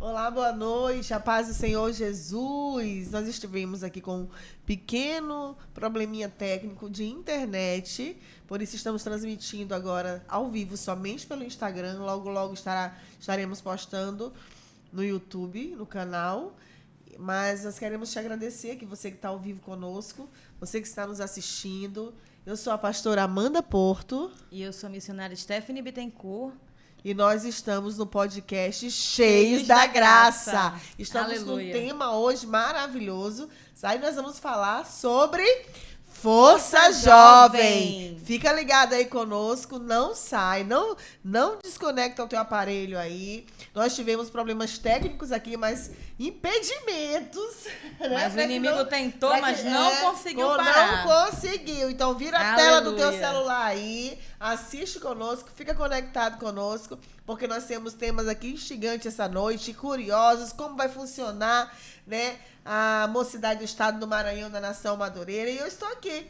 Olá, boa noite, a paz do Senhor Jesus. Nós estivemos aqui com um pequeno probleminha técnico de internet, por isso estamos transmitindo agora ao vivo somente pelo Instagram. Logo, logo estaremos postando no YouTube, no canal. Mas nós queremos te agradecer, que você que está ao vivo conosco, você que está nos assistindo. Eu sou a pastora Amanda Porto. E eu sou a missionária Stephanie Bittencourt. E nós estamos no podcast Cheios da Graça. Estamos Aleluia. com um tema hoje maravilhoso. Aí nós vamos falar sobre Força Jovem. Fica ligado aí conosco, não sai, não desconecta o teu aparelho aí. Nós tivemos problemas técnicos aqui, mas impedimentos. Mas o inimigo tentou, mas não conseguiu parar. Não conseguiu. Então vira a tela do teu celular aí, assiste conosco, fica conectado conosco, porque nós temos temas aqui instigantes essa noite, curiosos, como vai funcionar, né? A mocidade do estado do Maranhão, da Nação Madureira. E eu estou aqui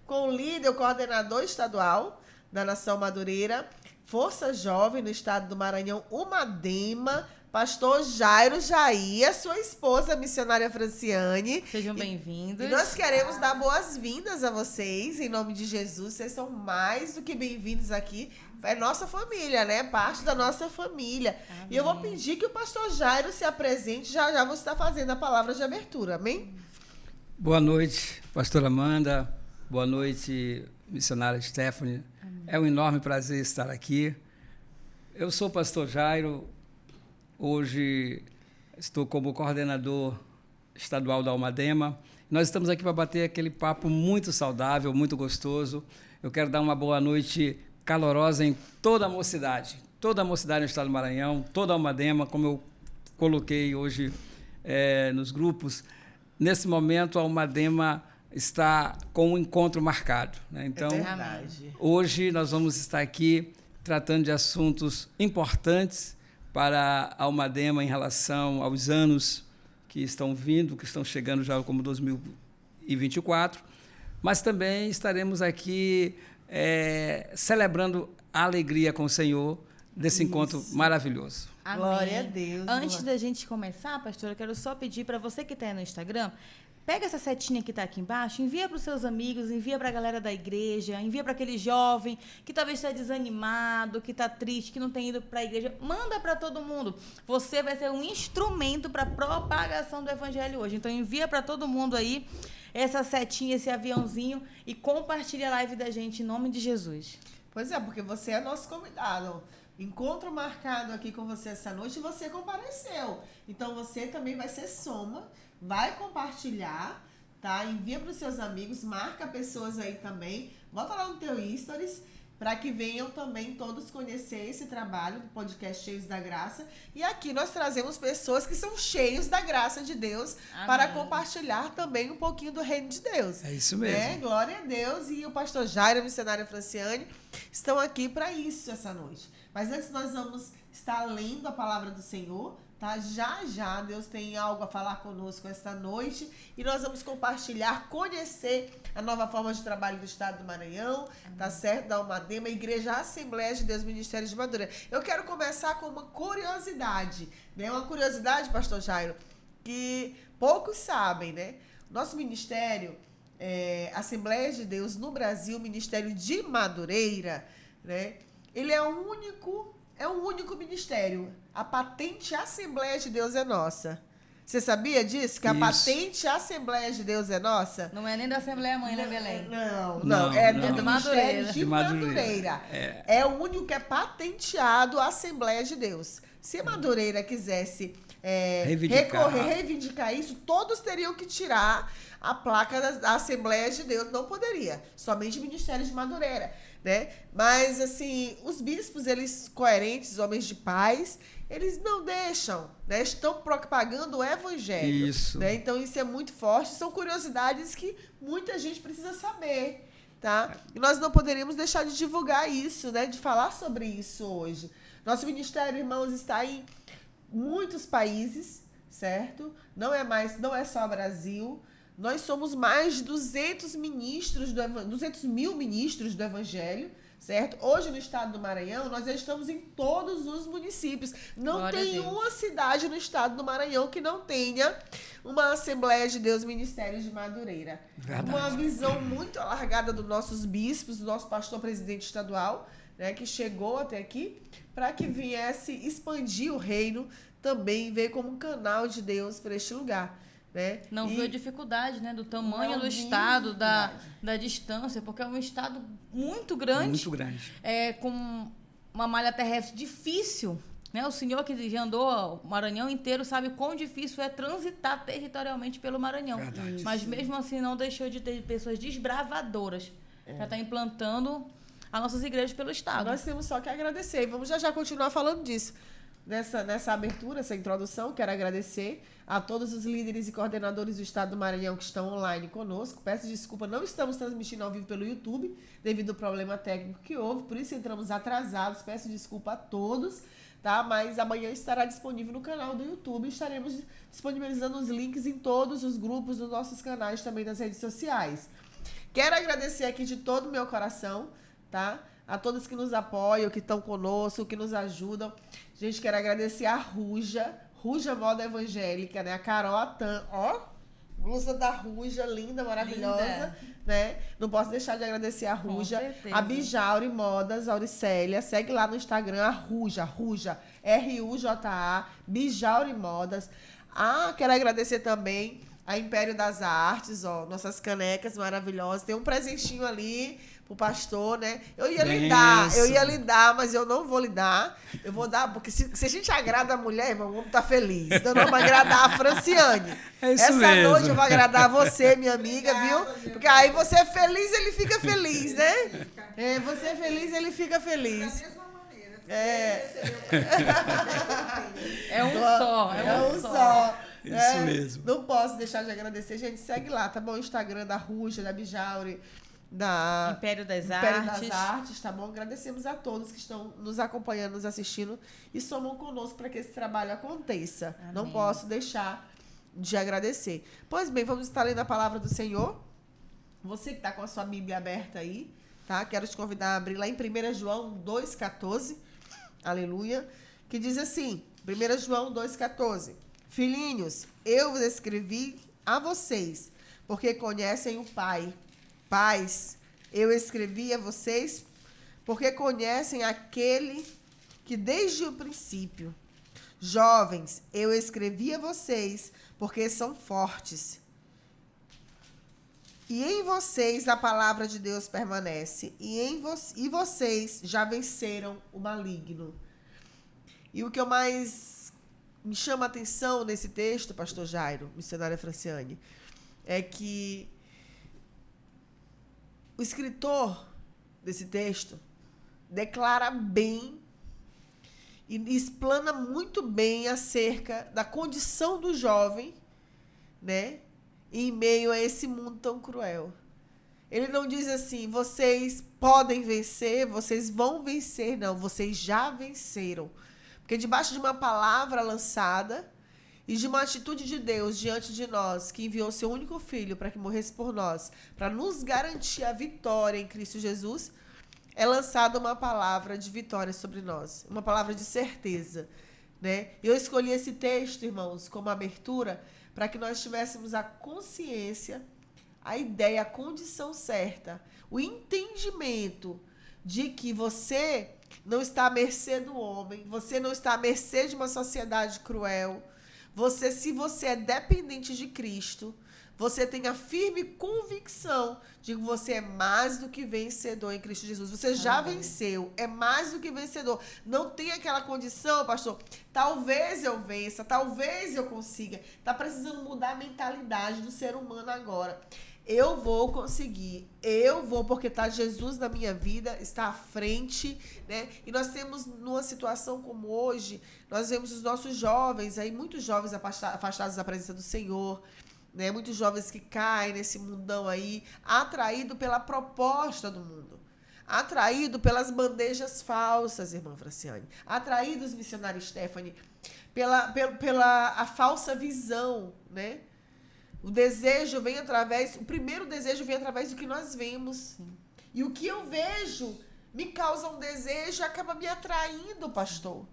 com o líder, o coordenador estadual da Nação Madureira, Força Jovem no estado do Maranhão, Umadema, pastor Jairo Jair, sua esposa, a missionária Franciane. Sejam bem-vindos. E nós queremos dar boas-vindas a vocês, em nome de Jesus. Vocês são mais do que bem-vindos aqui. É nossa família, né? Parte da nossa família. Amém. E eu vou pedir que o pastor Jairo se apresente. Já já você está fazendo a palavra de abertura. Amém? Boa noite, pastora Amanda. Boa noite, missionária Stephanie. Amém. É um enorme prazer estar aqui. Eu sou o pastor Jairo. Hoje estou como coordenador estadual da Umadema. Nós estamos aqui para bater aquele papo muito saudável, muito gostoso. Eu quero dar uma boa noite calorosa em toda a mocidade no estado do Maranhão, toda a Umadema, como eu coloquei hoje nos grupos. Nesse momento, a Umadema está com um encontro marcado, né? Então, hoje nós vamos estar aqui tratando de assuntos importantes para a Umadema em relação aos anos que estão vindo, que estão chegando já como 2024, mas também estaremos aqui celebrando a alegria com o Senhor desse encontro maravilhoso. Amém. Glória a Deus. Antes da gente começar, pastora, eu quero só pedir para você que está aí no Instagram, pega essa setinha que está aqui embaixo, envia para os seus amigos, envia para a galera da igreja, envia para aquele jovem que talvez está desanimado, que está triste, que não tem ido para a igreja. Manda para todo mundo. Você vai ser um instrumento para a propagação do evangelho hoje. Então, envia para todo mundo aí essa setinha, esse aviãozinho e compartilha a live da gente em nome de Jesus. Pois é, porque você é nosso convidado. Encontro marcado aqui com você essa noite e você compareceu. Então, você também vai ser soma, vai compartilhar, tá? Envia para os seus amigos, marca pessoas aí também. Bota lá no teu stories, para que venham também todos conhecer esse trabalho do podcast Cheios da Graça. E aqui nós trazemos pessoas que são cheios da graça de Deus. Amém. Para compartilhar também um pouquinho do reino de Deus. É isso mesmo. Né? Glória a Deus. E o pastor Jairo, a missionária Franciane, estão aqui para isso essa noite. Mas antes nós vamos estar lendo a palavra do Senhor, tá? Já Deus tem algo a falar conosco esta noite e nós vamos compartilhar, conhecer a nova forma de trabalho do estado do Maranhão, tá certo? Da Umadema, Igreja Assembleia de Deus, Ministério de Madureira. Eu quero começar com uma curiosidade, né? Uma curiosidade, pastor Jairo, que poucos sabem, né? Nosso ministério, Assembleia de Deus no Brasil, Ministério de Madureira, né? Ele é um único ministério. A patente Assembleia de Deus é nossa. Você sabia disso? Que a patente Assembleia de Deus é nossa? Não é nem da Assembleia Mãe, né, Belém? Não. É do Ministério de Madureira. É o único que é patenteado a Assembleia de Deus. Se a Madureira quisesse reivindicar isso, todos teriam que tirar a placa da Assembleia de Deus. Não poderia. Somente o Ministério de Madureira. Né? Mas, assim, os bispos, eles coerentes, homens de paz, eles não deixam, né? Estão propagando o evangelho. Isso. Né? Então, isso é muito forte. São curiosidades que muita gente precisa saber, tá? E nós não poderíamos deixar de divulgar isso, né? De falar sobre isso hoje. Nosso ministério, irmãos, está em muitos países, certo? Não é só Brasil. Nós somos mais de 200 mil ministros do Evangelho, certo? Hoje no estado do Maranhão, nós já estamos em todos os municípios. Não Glória a tem Deus. uma cidade no estado do Maranhão que não tenha uma Assembleia de Deus Ministérios de Madureira. Verdade. Uma visão muito alargada dos nossos bispos, do nosso pastor presidente estadual, né, que chegou até aqui, para que viesse expandir o reino também, veio como um canal de Deus para este lugar. Né? Não viu a dificuldade, né? Do tamanho Não do vi estado, da dificuldade. distância, porque é um estado muito grande. Muito grande. Com uma malha terrestre difícil, né? O senhor que já andou o Maranhão inteiro sabe o quão difícil é transitar territorialmente pelo Maranhão. Verdade. Mas mesmo assim não deixou de ter pessoas desbravadoras para estar implantando as nossas igrejas pelo estado. Nós temos só que agradecer. E vamos já continuar falando disso. Nessa abertura, essa introdução, quero agradecer a todos os líderes e coordenadores do estado do Maranhão que estão online conosco. Peço desculpa, não estamos transmitindo ao vivo pelo YouTube, devido ao problema técnico que houve, por isso entramos atrasados. Peço desculpa a todos, tá? Mas amanhã estará disponível no canal do YouTube. Estaremos disponibilizando os links em todos os grupos dos nossos canais, também nas redes sociais. Quero agradecer aqui de todo o meu coração, tá? A todos que nos apoiam, que estão conosco, que nos ajudam. Gente, quero agradecer a Ruja Moda Evangélica, né? A Carol Atan, ó, blusa da Ruja, linda, maravilhosa, Linda. né? Não posso deixar de agradecer a Ruja. certeza. A Bijauri Modas, Auricélia, segue lá no Instagram, a Ruja, R-U-J-A, Bijauri Modas. Quero agradecer também a Império das Artes, ó, nossas canecas maravilhosas. Tem um presentinho ali pro pastor, né? Eu ia lhe dar, mas eu não vou lhe dar. Eu vou dar, porque se a gente agrada a mulher, irmão, o homem tá feliz. Então nós vamos agradar a Franciane. É isso Essa mesmo. noite eu vou agradar você, minha amiga, viu? Porque aí você é feliz, ele fica feliz, né? Você é feliz, ele fica feliz. É um só. Isso mesmo. Não posso deixar de agradecer. Gente, segue lá, tá bom? O Instagram da Ruja, da Bijauri, da Império das Império Artes. das Artes, tá bom? Agradecemos a todos que estão nos acompanhando, nos assistindo e somam conosco para que esse trabalho aconteça. Amém. Não posso deixar de agradecer. Pois bem, vamos estar lendo a palavra do Senhor. Você que está com a sua Bíblia aberta aí, tá? Quero te convidar a abrir lá em 1 João 2,14. Aleluia. Que diz assim, 1 João 2,14. Filhinhos, eu vos escrevi a vocês, porque conhecem o Pai. Pais, eu escrevi a vocês, porque conhecem aquele que desde o princípio. Jovens, eu escrevi a vocês, porque são fortes. E em vocês a palavra de Deus permanece, e vocês já venceram o maligno. E o que eu mais me chama a atenção nesse texto, pastor Jairo, missionária Franciane, é que o escritor desse texto declara bem e explana muito bem acerca da condição do jovem, né, em meio a esse mundo tão cruel. Ele não diz assim, vocês podem vencer, vocês vão vencer, não, vocês já venceram. Porque debaixo de uma palavra lançada e de uma atitude de Deus diante de nós, que enviou seu único filho para que morresse por nós, para nos garantir a vitória em Cristo Jesus, é lançada uma palavra de vitória sobre nós, uma palavra de certeza, né? Eu escolhi esse texto, irmãos, como abertura, para que nós tivéssemos a consciência, a ideia, a condição certa, o entendimento de que você não está à mercê do homem, você não está à mercê de uma sociedade cruel. Se você é dependente de Cristo, você tem a firme convicção de que você é mais do que vencedor em Cristo Jesus. Você já venceu, é mais do que vencedor. Não tem aquela condição, pastor, talvez eu vença, talvez eu consiga. Está precisando mudar a mentalidade do ser humano agora. Eu vou conseguir, porque está Jesus na minha vida, está à frente, né? E nós temos, numa situação como hoje, nós vemos os nossos jovens, aí muitos jovens afastados da presença do Senhor, né? Muitos jovens que caem nesse mundão aí, atraído pela proposta do mundo, atraído pelas bandejas falsas, irmã Franciane, atraídos, missionária Stephanie, pela a falsa visão, né? O desejo vem através, o primeiro desejo vem através do que nós vemos. Sim. E o que eu vejo me causa um desejo e acaba me atraindo, pastor.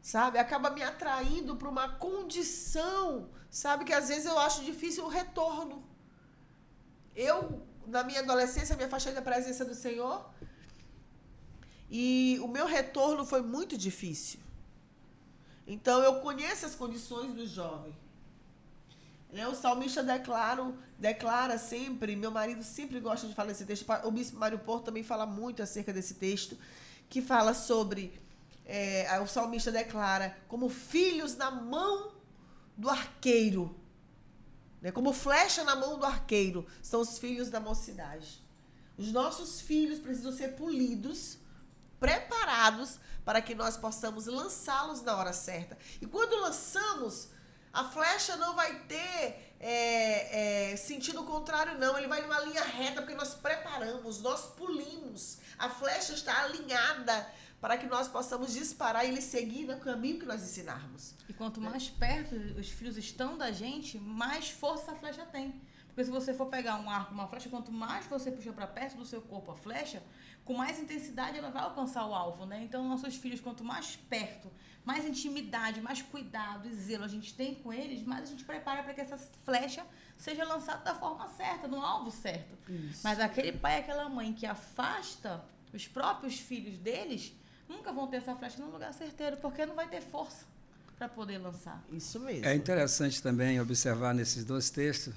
Sabe? Acaba me atraindo para uma condição, sabe? Que às vezes eu acho difícil o retorno. Eu, na minha adolescência, me afastei da presença do Senhor e o meu retorno foi muito difícil. Então, eu conheço as condições do jovem. O salmista declara sempre, meu marido sempre gosta de falar desse texto, o bispo Mário Porto também fala muito acerca desse texto, que fala sobre, o salmista declara, como filhos na mão do arqueiro, né? Como flecha na mão do arqueiro, são os filhos da mocidade. Os nossos filhos precisam ser polidos, preparados, para que nós possamos lançá-los na hora certa. E quando lançamos, a flecha não vai ter sentido contrário, não. Ele vai numa linha reta, porque nós preparamos, nós polimos. A flecha está alinhada para que nós possamos disparar e ele seguir no caminho que nós ensinarmos. E quanto mais perto os filhos estão da gente, mais força a flecha tem. Porque se você for pegar um arco, uma flecha, quanto mais você puxa para perto do seu corpo a flecha, com mais intensidade ela vai alcançar o alvo, né? Então, nossos filhos, quanto mais perto, mais intimidade, mais cuidado e zelo a gente tem com eles, mais a gente prepara para que essa flecha seja lançada da forma certa, no alvo certo. Isso. Mas aquele pai e aquela mãe que afasta os próprios filhos deles, nunca vão ter essa flecha no lugar certeiro, porque não vai ter força para poder lançar. Isso mesmo. É interessante também observar nesses dois textos,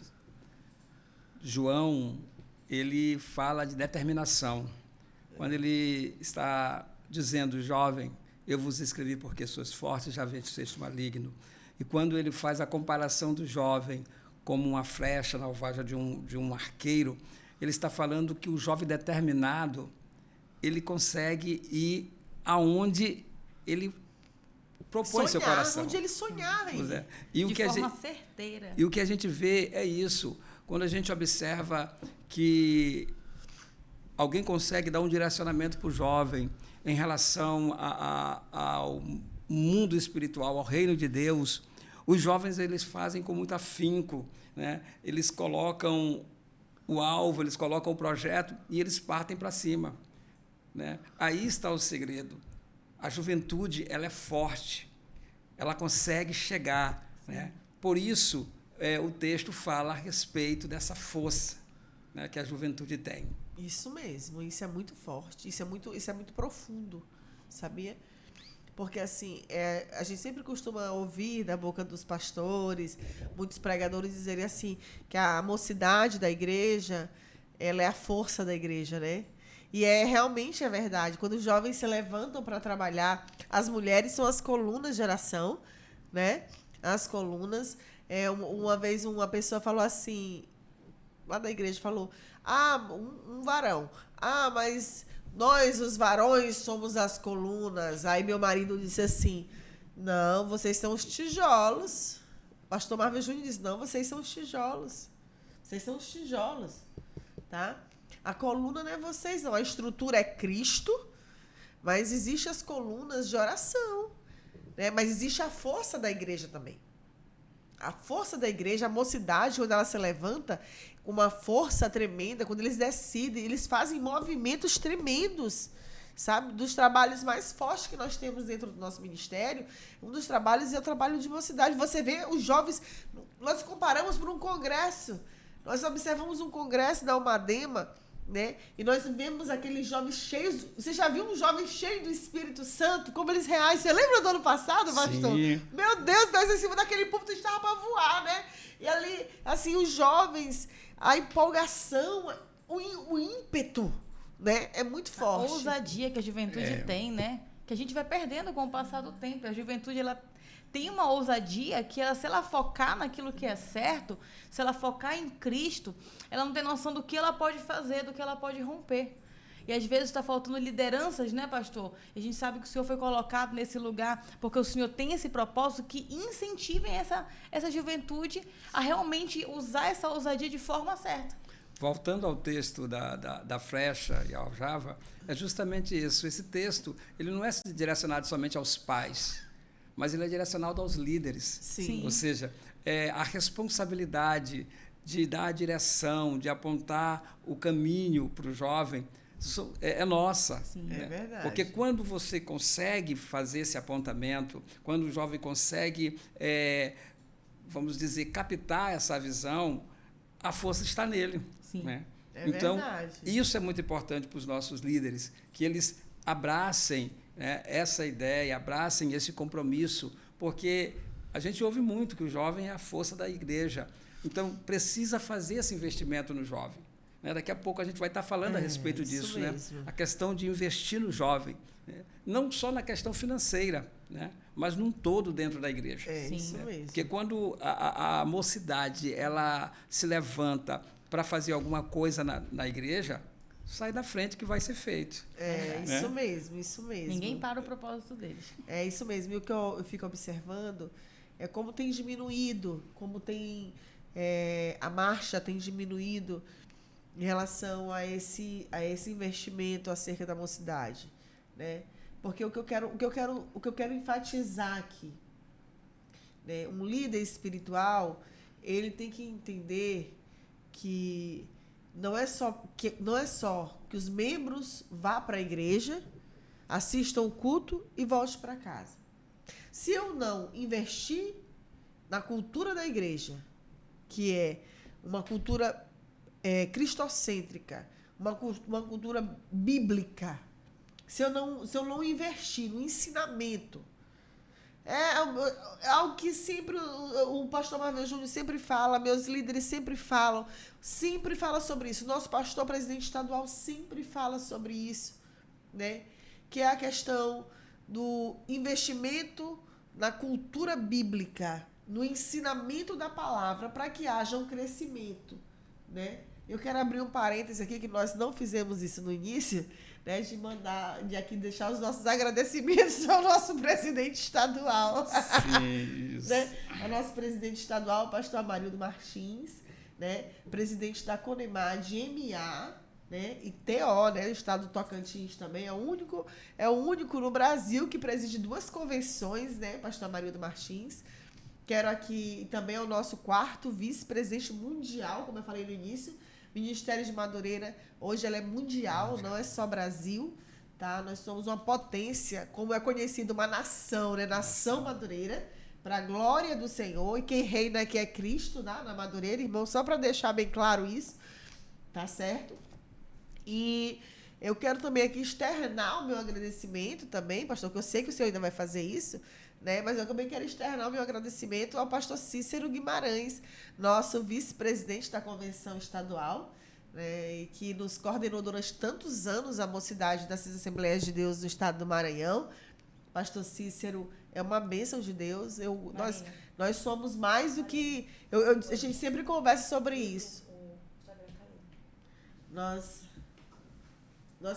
João, ele fala de determinação. Quando ele está dizendo, jovem, eu vos escrevi porque sois fortes, já venceis o maligno. E quando ele faz a comparação do jovem como uma flecha na alvanja de um arqueiro, ele está falando que o jovem determinado, ele consegue ir aonde ele propõe seu coração. Onde ele sonhar. De forma certeira. E o que a gente vê é isso. Quando a gente observa que alguém consegue dar um direcionamento para o jovem em relação ao mundo espiritual, ao reino de Deus, os jovens eles fazem com muito afinco, né? Eles colocam o alvo, eles colocam o projeto e eles partem para cima, né? Aí está o segredo. A juventude ela é forte, ela consegue chegar, né? Por isso, o texto fala a respeito dessa força, né, que a juventude tem. Isso mesmo, isso é muito forte, isso é muito profundo, sabia? Porque, assim, a gente sempre costuma ouvir da boca dos pastores, muitos pregadores dizerem assim, que a mocidade da igreja, ela é a força da igreja, né? E realmente é verdade. Quando os jovens se levantam para trabalhar, as mulheres são as colunas de oração, né? As colunas. Uma vez uma pessoa falou assim, lá da igreja, falou, um varão, mas nós, os varões, somos as colunas. Aí meu marido disse assim, não, vocês são os tijolos. Pastor Marvel Júnior disse, não, vocês são os tijolos. Vocês são os tijolos, tá? A coluna não é vocês, não. A estrutura é Cristo, mas existem as colunas de oração, né? Mas existe a força da igreja também. A força da igreja, a mocidade, quando ela se levanta com uma força tremenda, quando eles decidem, eles fazem movimentos tremendos, sabe? Dos trabalhos mais fortes que nós temos dentro do nosso ministério, um dos trabalhos é o trabalho de mocidade. Você vê os jovens, nós comparamos por um congresso, nós observamos um congresso da Almadema, né? E nós vemos aqueles jovens cheios. Você já viu um jovem cheio do Espírito Santo? Como eles reagem? Você lembra do ano passado, pastor? Sim. Meu Deus, nós em cima daquele púlpito estava para voar, né? E ali, assim, os jovens, a empolgação, o ímpeto, né? É muito forte. A ousadia que a juventude tem, né? Que a gente vai perdendo com o passar do tempo. A juventude, ela tem uma ousadia que, se ela focar naquilo que é certo, se ela focar em Cristo, ela não tem noção do que ela pode fazer, do que ela pode romper. E às vezes está faltando lideranças, né, pastor? E a gente sabe que o Senhor foi colocado nesse lugar porque o Senhor tem esse propósito que incentivem essa juventude a realmente usar essa ousadia de forma certa. Voltando ao texto da flecha e aljava, é justamente isso. Esse texto ele não é direcionado somente aos pais, mas ele é direcionado aos líderes. Sim. Ou seja, a responsabilidade de dar a direção, de apontar o caminho para o jovem, é nossa. Sim. Né? É verdade. Porque quando você consegue fazer esse apontamento, quando o jovem consegue, vamos dizer, captar essa visão, a força está nele. Sim. Né? É Então, verdade. isso é muito importante para os nossos líderes, que eles abracem, né, essa ideia, abracem esse compromisso, porque a gente ouve muito que o jovem é a força da igreja. Então, precisa fazer esse investimento no jovem. Né? Daqui a pouco a gente vai estar falando a respeito disso. Né? A questão de investir no jovem. Né? Não só na questão financeira, né? Mas num todo dentro da igreja. Sim. Isso mesmo. Porque quando a mocidade ela se levanta para fazer alguma coisa na igreja, sai da frente que vai ser feito. Isso mesmo, isso mesmo. Ninguém para o propósito deles. É isso mesmo. E o que eu fico observando é como tem diminuído, como tem a marcha tem diminuído em relação a esse investimento acerca da mocidade, né? Porque o que eu quero enfatizar aqui, né? Um líder espiritual, ele tem que entender que não é só que os membros vá para a igreja, assistam o culto e volte para casa. Se eu não investir na cultura da igreja, que é uma cultura cristocêntrica, uma cultura bíblica, se eu não investir no ensinamento, é algo que sempre o pastor Marvel Júnior sempre fala, meus líderes sempre falam sobre isso. Nosso pastor presidente estadual sempre fala sobre isso, né? Que é a questão do investimento na cultura bíblica, no ensinamento da palavra, para que haja um crescimento, né? Eu quero abrir um parêntese aqui, que nós não fizemos isso no início, né, de aqui deixar os nossos agradecimentos ao nosso presidente estadual. Sim, isso. Né? Ao nosso presidente estadual, o pastor Amarildo Martins, né, presidente da Conemar de MA, né, e TO, né, o estado do Tocantins também, é o único no Brasil que preside 2 convenções, né, pastor Amarildo Martins. Quero aqui também o nosso 4º vice-presidente mundial, como eu falei no início. Ministério de Madureira, hoje ela é mundial, não é só Brasil, tá? Nós somos uma potência, como é conhecido, uma nação, né? Nação Madureira, para a glória do Senhor, e quem reina aqui é Cristo, né? Na Madureira, irmão, só para deixar bem claro isso, tá certo? E eu quero também aqui externar o meu agradecimento também, pastor, que eu sei que o senhor ainda vai fazer isso, né? Mas eu também quero externar o meu agradecimento ao pastor Cícero Guimarães, nosso vice-presidente da convenção estadual, né? E que nos coordenou durante tantos anos a mocidade das Assembleias de Deus do estado do Maranhão. Pastor Cícero é uma bênção de Deus. Nós somos mais do que... a gente sempre conversa sobre isso. Nós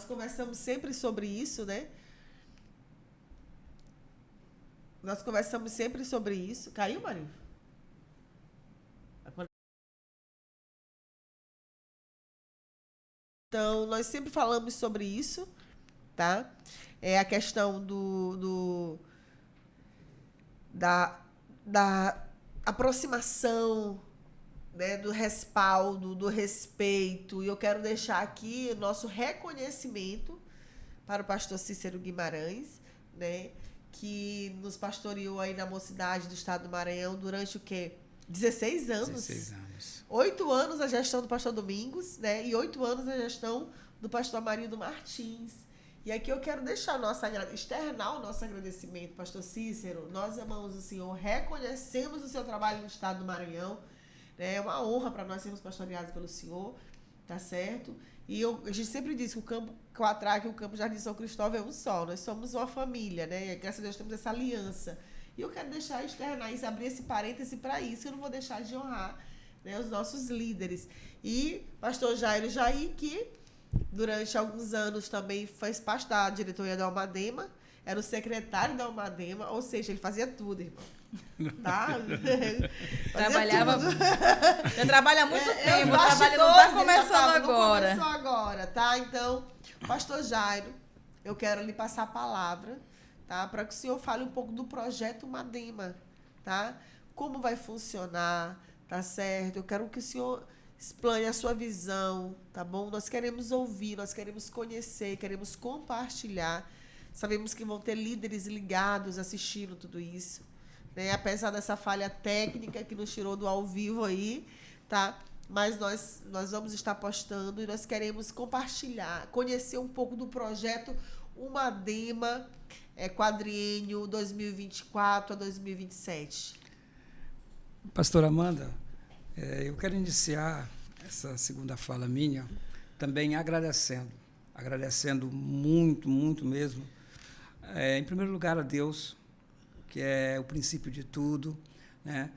conversamos sempre sobre isso, né? Nós conversamos sempre sobre isso. Caiu, Marinho? Então, nós sempre falamos sobre isso, tá? É a questão da aproximação, né? Do respaldo, do respeito. E eu quero deixar aqui o nosso reconhecimento para o pastor Cícero Guimarães, né? Que nos pastoreou aí na mocidade do estado do Maranhão durante o quê? 16 anos. 16 anos. 8 anos a gestão do pastor Domingos, né? E 8 anos a gestão do pastor Amarildo Martins. E aqui eu quero deixar externar o nosso agradecimento, pastor Cícero. Nós amamos o senhor, reconhecemos o seu trabalho no estado do Maranhão. Né? É uma honra para nós sermos pastoreados pelo senhor, tá certo? E a gente sempre diz que o campo Coatraque e o campo Jardim São Cristóvão é um só. Nós somos uma família, né? E graças a Deus temos essa aliança. E eu quero deixar externar isso, abrir esse parêntese para isso. Eu não vou deixar de honrar, né, os nossos líderes. E pastor Jairo Jair, que durante alguns anos também fez parte da diretoria da Almadema, era o secretário da Almadema, ou seja, ele fazia tudo, irmão. Tá? Trabalhava. Já trabalha há muito tempo, o trabalho não está começando agora. Não começou agora, tá? Então, pastor Jairo, eu quero lhe passar a palavra, tá? Para que o senhor fale um pouco do projeto Madema, tá? Como vai funcionar, tá certo? Eu quero que o senhor explane a sua visão, tá bom? Nós queremos ouvir, nós queremos conhecer, queremos compartilhar. Sabemos que vão ter líderes ligados assistindo tudo isso, né? Apesar dessa falha técnica que nos tirou do ao vivo aí, tá? Mas nós vamos estar postando e nós queremos compartilhar, conhecer um pouco do projeto Umadema, quadriênio 2024 a 2027. Pastora Amanda, eu quero iniciar essa segunda fala minha também agradecendo muito, muito mesmo. Em primeiro lugar, a Deus, que é o princípio de tudo, né?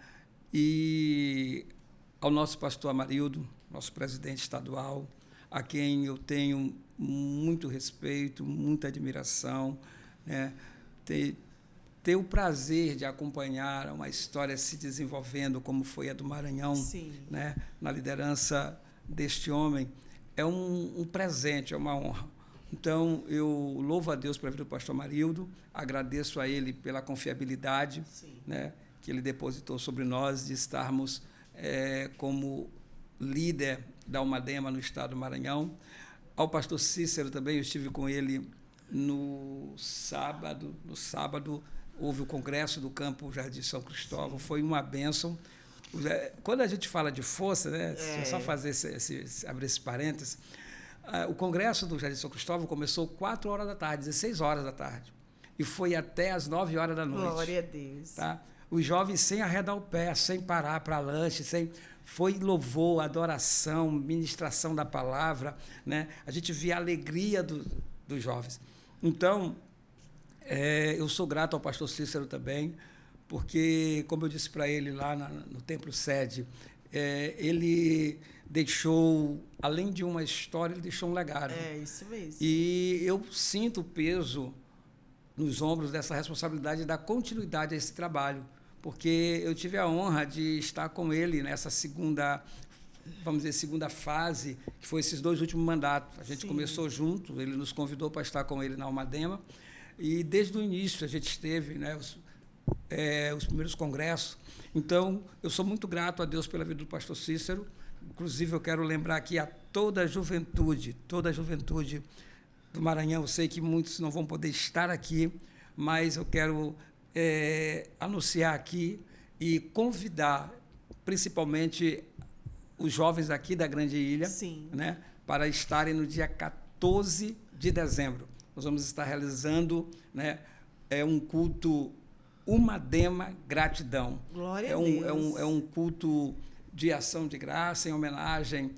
E ao nosso pastor Amarildo, nosso presidente estadual, a quem eu tenho muito respeito, muita admiração, né? Ter o prazer de acompanhar uma história se desenvolvendo, como foi a do Maranhão, né? Na liderança deste homem, é um presente, é uma honra. Então, eu louvo a Deus pela vida do pastor Amarildo, agradeço a ele pela confiabilidade, né, que ele depositou sobre nós de estarmos como líder da Umadema no estado do Maranhão. Ao pastor Cícero também, eu estive com ele no sábado houve o congresso do campo Jardim São Cristóvão, foi uma bênção. Quando a gente fala de força, né, só fazer abrir esse parênteses, o congresso do Jardim São Cristóvão começou 4 horas da tarde, 16 horas da tarde, e foi até às 9 horas da noite. Glória a Deus. Tá? Os jovens sem arredar o pé, sem parar para lanche, foi louvor, adoração, ministração da palavra, né? A gente via a alegria dos jovens. Então, eu sou grato ao pastor Cícero também, porque, como eu disse para ele lá no Templo Sede, ele deixou, além de uma história, ele deixou um legado. É, isso mesmo. E eu sinto o peso nos ombros dessa responsabilidade da continuidade a esse trabalho, porque eu tive a honra de estar com ele nessa segunda fase, que foi esses 2 últimos mandatos. A gente começou junto, ele nos convidou para estar com ele na Umadema, e desde o início a gente esteve, né, os primeiros congressos. Então, eu sou muito grato a Deus pela vida do pastor Cícero. Inclusive, eu quero lembrar aqui a toda a juventude do Maranhão. Eu sei que muitos não vão poder estar aqui, mas eu quero anunciar aqui e convidar, principalmente, os jovens aqui da Grande Ilha, né, para estarem no dia 14 de dezembro. Nós vamos estar realizando, né, um culto Umadema Gratidão. Glória a Deus. É um culto de ação de graça, em homenagem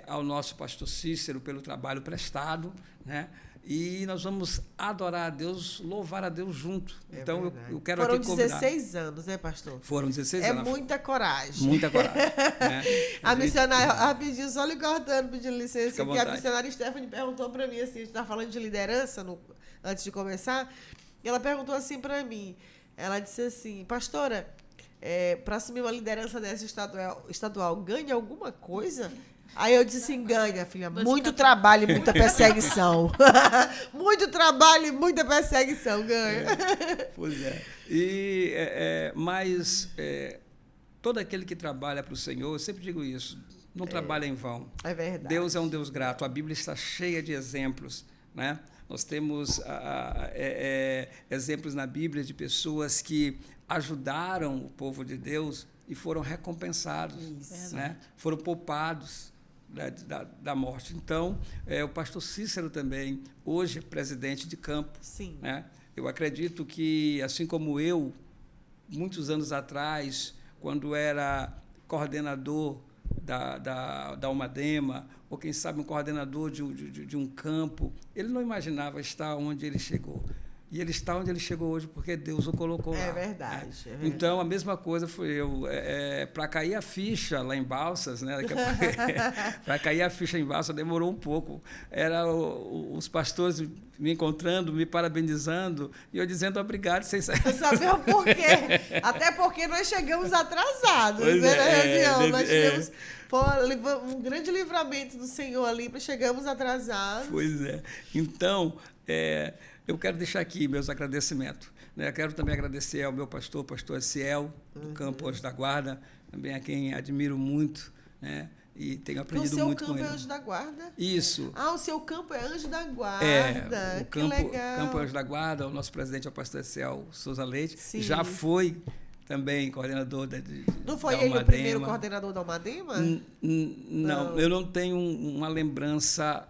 ao nosso pastor Cícero pelo trabalho prestado, né? E nós vamos adorar a Deus, louvar a Deus junto. Então, eu quero aqui convidar. Foram 16 anos, né, pastor? Foram 16 anos. É muita coragem. Muita coragem. Né? A missionária, rapidinho, só lhe cortando, pedindo licença, que a missionária Stephanie perguntou para mim, assim, a gente estava falando de liderança antes de começar, e ela perguntou assim para mim, ela disse assim, pastora, para assumir uma liderança dessa estadual, ganha alguma coisa? Aí eu disse assim, ganha, filha, muito trabalho e muita perseguição. Muito trabalho e muita perseguição, ganha. Pois é. Mas todo aquele que trabalha para o Senhor, eu sempre digo isso, não trabalha em vão. É verdade. Deus é um Deus grato, a Bíblia está cheia de exemplos, né? Nós temos exemplos na Bíblia de pessoas que ajudaram o povo de Deus e foram recompensados, né? Foram poupados da morte. Então, o pastor Cícero também, hoje presidente de campo. Sim. Né? Eu acredito que, assim como eu, muitos anos atrás, quando era coordenador da Umadema, ou quem sabe um coordenador de um campo, ele não imaginava estar onde ele chegou. E ele está onde ele chegou hoje porque Deus o colocou lá. É verdade. Então, a mesma coisa foi eu. Para cair a ficha lá em Balsas, né? Para cair a ficha em Balsas demorou um pouco. Era os pastores me encontrando, me parabenizando, e eu dizendo obrigado, sem saber. Saber o porquê. Até porque nós chegamos atrasados, né, na reunião. Nós tivemos um grande livramento do Senhor ali, chegamos atrasados. Pois é. Então, eu quero deixar aqui meus agradecimentos. Né? Quero também agradecer ao meu pastor Ciel, do Campo Anjos da Guarda, também a quem admiro muito, né? e tenho Porque o aprendido seu muito com campo é ele. Anjo da Guarda? Isso. Ah, o seu campo é Anjo da Guarda. É, que legal. Campo Anjo da Guarda, o nosso presidente é o pastor Eciel Souza Leite, Sim. já foi também coordenador Não foi da ele o Almadema. primeiro coordenador da Almadema? Não, eu não tenho uma lembrança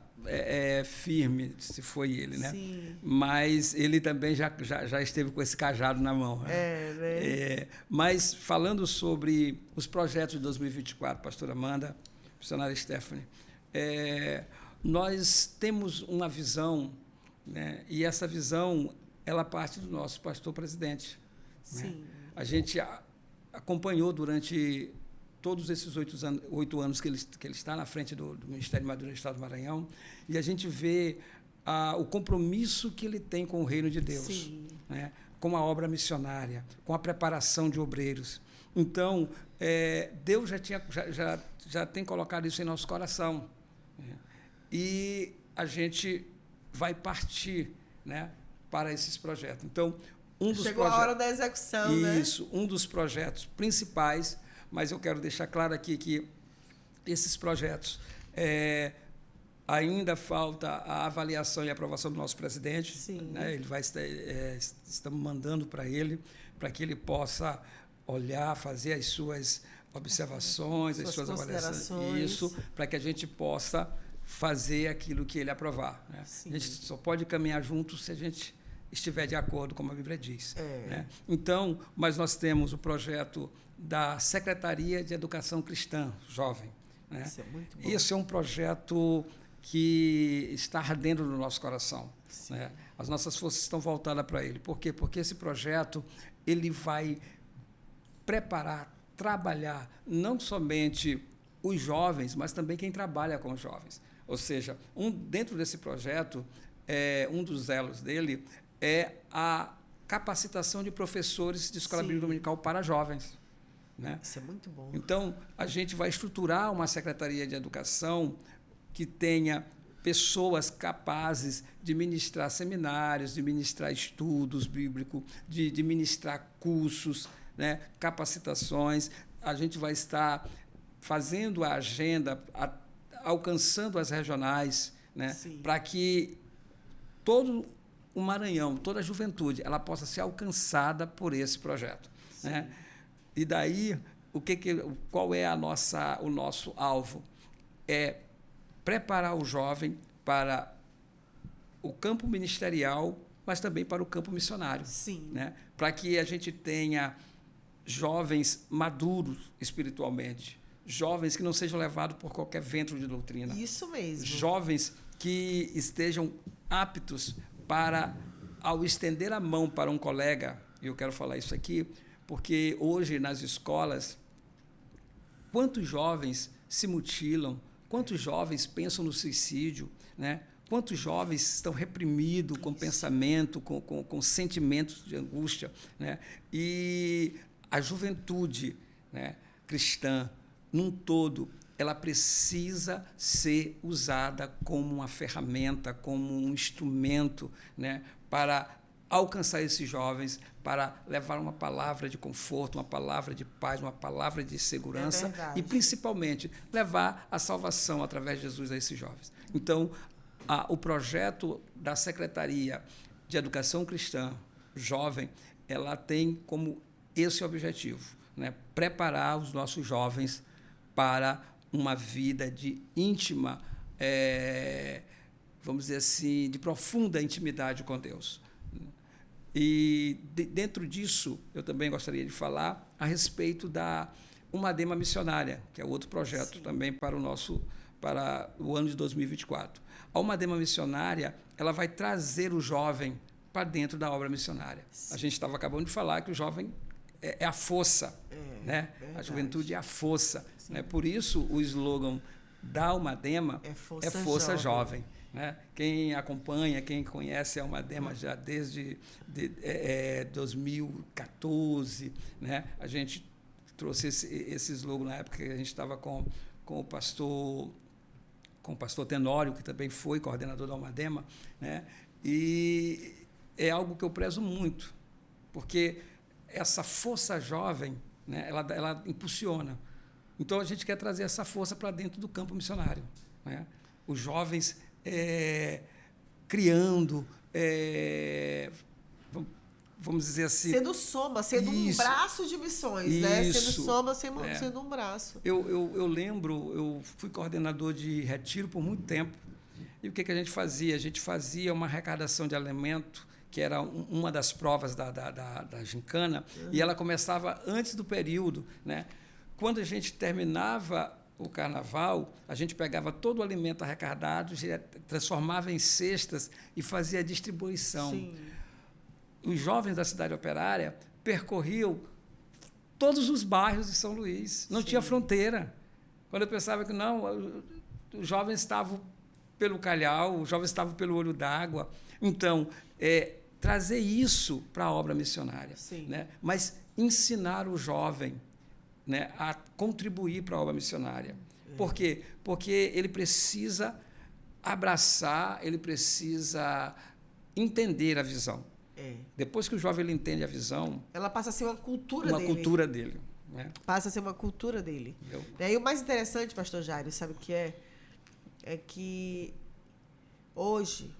firme se foi ele, né? Sim. Mas ele também já esteve com esse cajado na mão. Né? Mas falando sobre os projetos de 2024, pastora Amanda, missionária Stephanie, nós temos uma visão, né? E essa visão ela parte do nosso pastor presidente. Sim. Né? A gente acompanhou durante todos esses 8 anos que ele está na frente do Ministério de Madura do Estado do Maranhão, e a gente vê o compromisso que ele tem com o reino de Deus, né? Com a obra missionária, com a preparação de obreiros. Então, Deus já tem colocado isso em nosso coração, né? E a gente vai partir, né, para esses projetos. Então, chegou a hora da execução, né? Isso, um dos projetos principais, mas eu quero deixar claro aqui que esses projetos ainda falta a avaliação e aprovação do nosso presidente. Sim. Né? Ele vai estamos mandando para ele, para que ele possa olhar, fazer as suas observações, as suas avaliações, isso, para que a gente possa fazer aquilo que ele aprovar. Né? A gente só pode caminhar juntos se a gente estiver de acordo, como a Bíblia diz. Né? Então, mas nós temos o projeto da Secretaria de Educação Cristã Jovem. Né? Isso é muito bom. Esse é um projeto que está ardendo no nosso coração. Né? As nossas forças estão voltadas para ele. Por quê? Porque esse projeto ele vai preparar, trabalhar, não somente os jovens, mas também quem trabalha com os jovens. Ou seja, dentro desse projeto, um dos elos dele é a capacitação de professores de escola bíblica dominical para jovens. Né? Isso é muito bom. Então, a gente vai estruturar uma secretaria de educação que tenha pessoas capazes de ministrar seminários, de ministrar estudos bíblicos, de ministrar cursos, né, capacitações. A gente vai estar fazendo a agenda, alcançando as regionais, né, para que todo o Maranhão, toda a juventude, ela possa ser alcançada por esse projeto. Né? E daí, qual é o nosso alvo? É preparar o jovem para o campo ministerial, mas também para o campo missionário. Né? Para que a gente tenha jovens maduros espiritualmente, jovens que não sejam levados por qualquer vento de doutrina. Isso mesmo. Jovens que estejam aptos para, ao estender a mão para um colega, e eu quero falar isso aqui, porque hoje nas escolas, quantos jovens se mutilam, quantos jovens pensam no suicídio, né? Quantos jovens estão reprimidos com pensamento, com sentimentos de angústia, né? E a juventude, né, cristã, num todo, ela precisa ser usada como uma ferramenta, como um instrumento, né, para alcançar esses jovens, para levar uma palavra de conforto, uma palavra de paz, uma palavra de segurança e, principalmente, levar a salvação através de Jesus a esses jovens. Então, o projeto da Secretaria de Educação Cristã Jovem, ela tem como esse objetivo, né, preparar os nossos jovens para uma vida de íntima, vamos dizer assim, de profunda intimidade com Deus. E dentro disso, eu também gostaria de falar a respeito da Almadema Missionária, que é outro projeto também para o ano de 2024. A Almadema Missionária, ela vai trazer o jovem para dentro da obra missionária. A gente estava acabando de falar que o jovem é a força, né? A juventude é a força. Né? Por isso, o slogan da Almadema é Força Jovem. Né? Quem acompanha, quem conhece a Almadema já desde 2014, né? A gente trouxe esse slogan na época que a gente estava com o pastor Tenório, que também foi coordenador da Almadema, né? E é algo que eu prezo muito, porque essa força jovem, né, ela impulsiona. Então, a gente quer trazer essa força para dentro do campo missionário, né? Os jovens criando, vamos dizer assim... Sendo soma, sendo um braço de missões, né? Sendo soma, sendo um braço. Eu lembro, eu fui coordenador de retiro por muito tempo. E o que a gente fazia? A gente fazia uma arrecadação de alimento, que era uma das provas da gincana, e ela começava antes do período, né? Quando a gente terminava o carnaval, a gente pegava todo o alimento arrecadado, transformava em cestas e fazia a distribuição. Sim. Os jovens da cidade operária percorriam todos os bairros de São Luís, não tinha fronteira. Quando eu pensava que não, os jovens estavam pelo Calhau, os jovens estavam pelo Olho d'Água. Então, trazer isso para a obra missionária, né? Mas ensinar o jovem, né, a contribuir para a obra missionária. Por quê? Porque ele precisa abraçar, ele precisa entender a visão. Depois que o jovem ele entende a visão... Ela passa a ser uma cultura dele. Né? Passa a ser uma cultura dele. E o mais interessante, pastor Jairo, sabe o que é? É que hoje,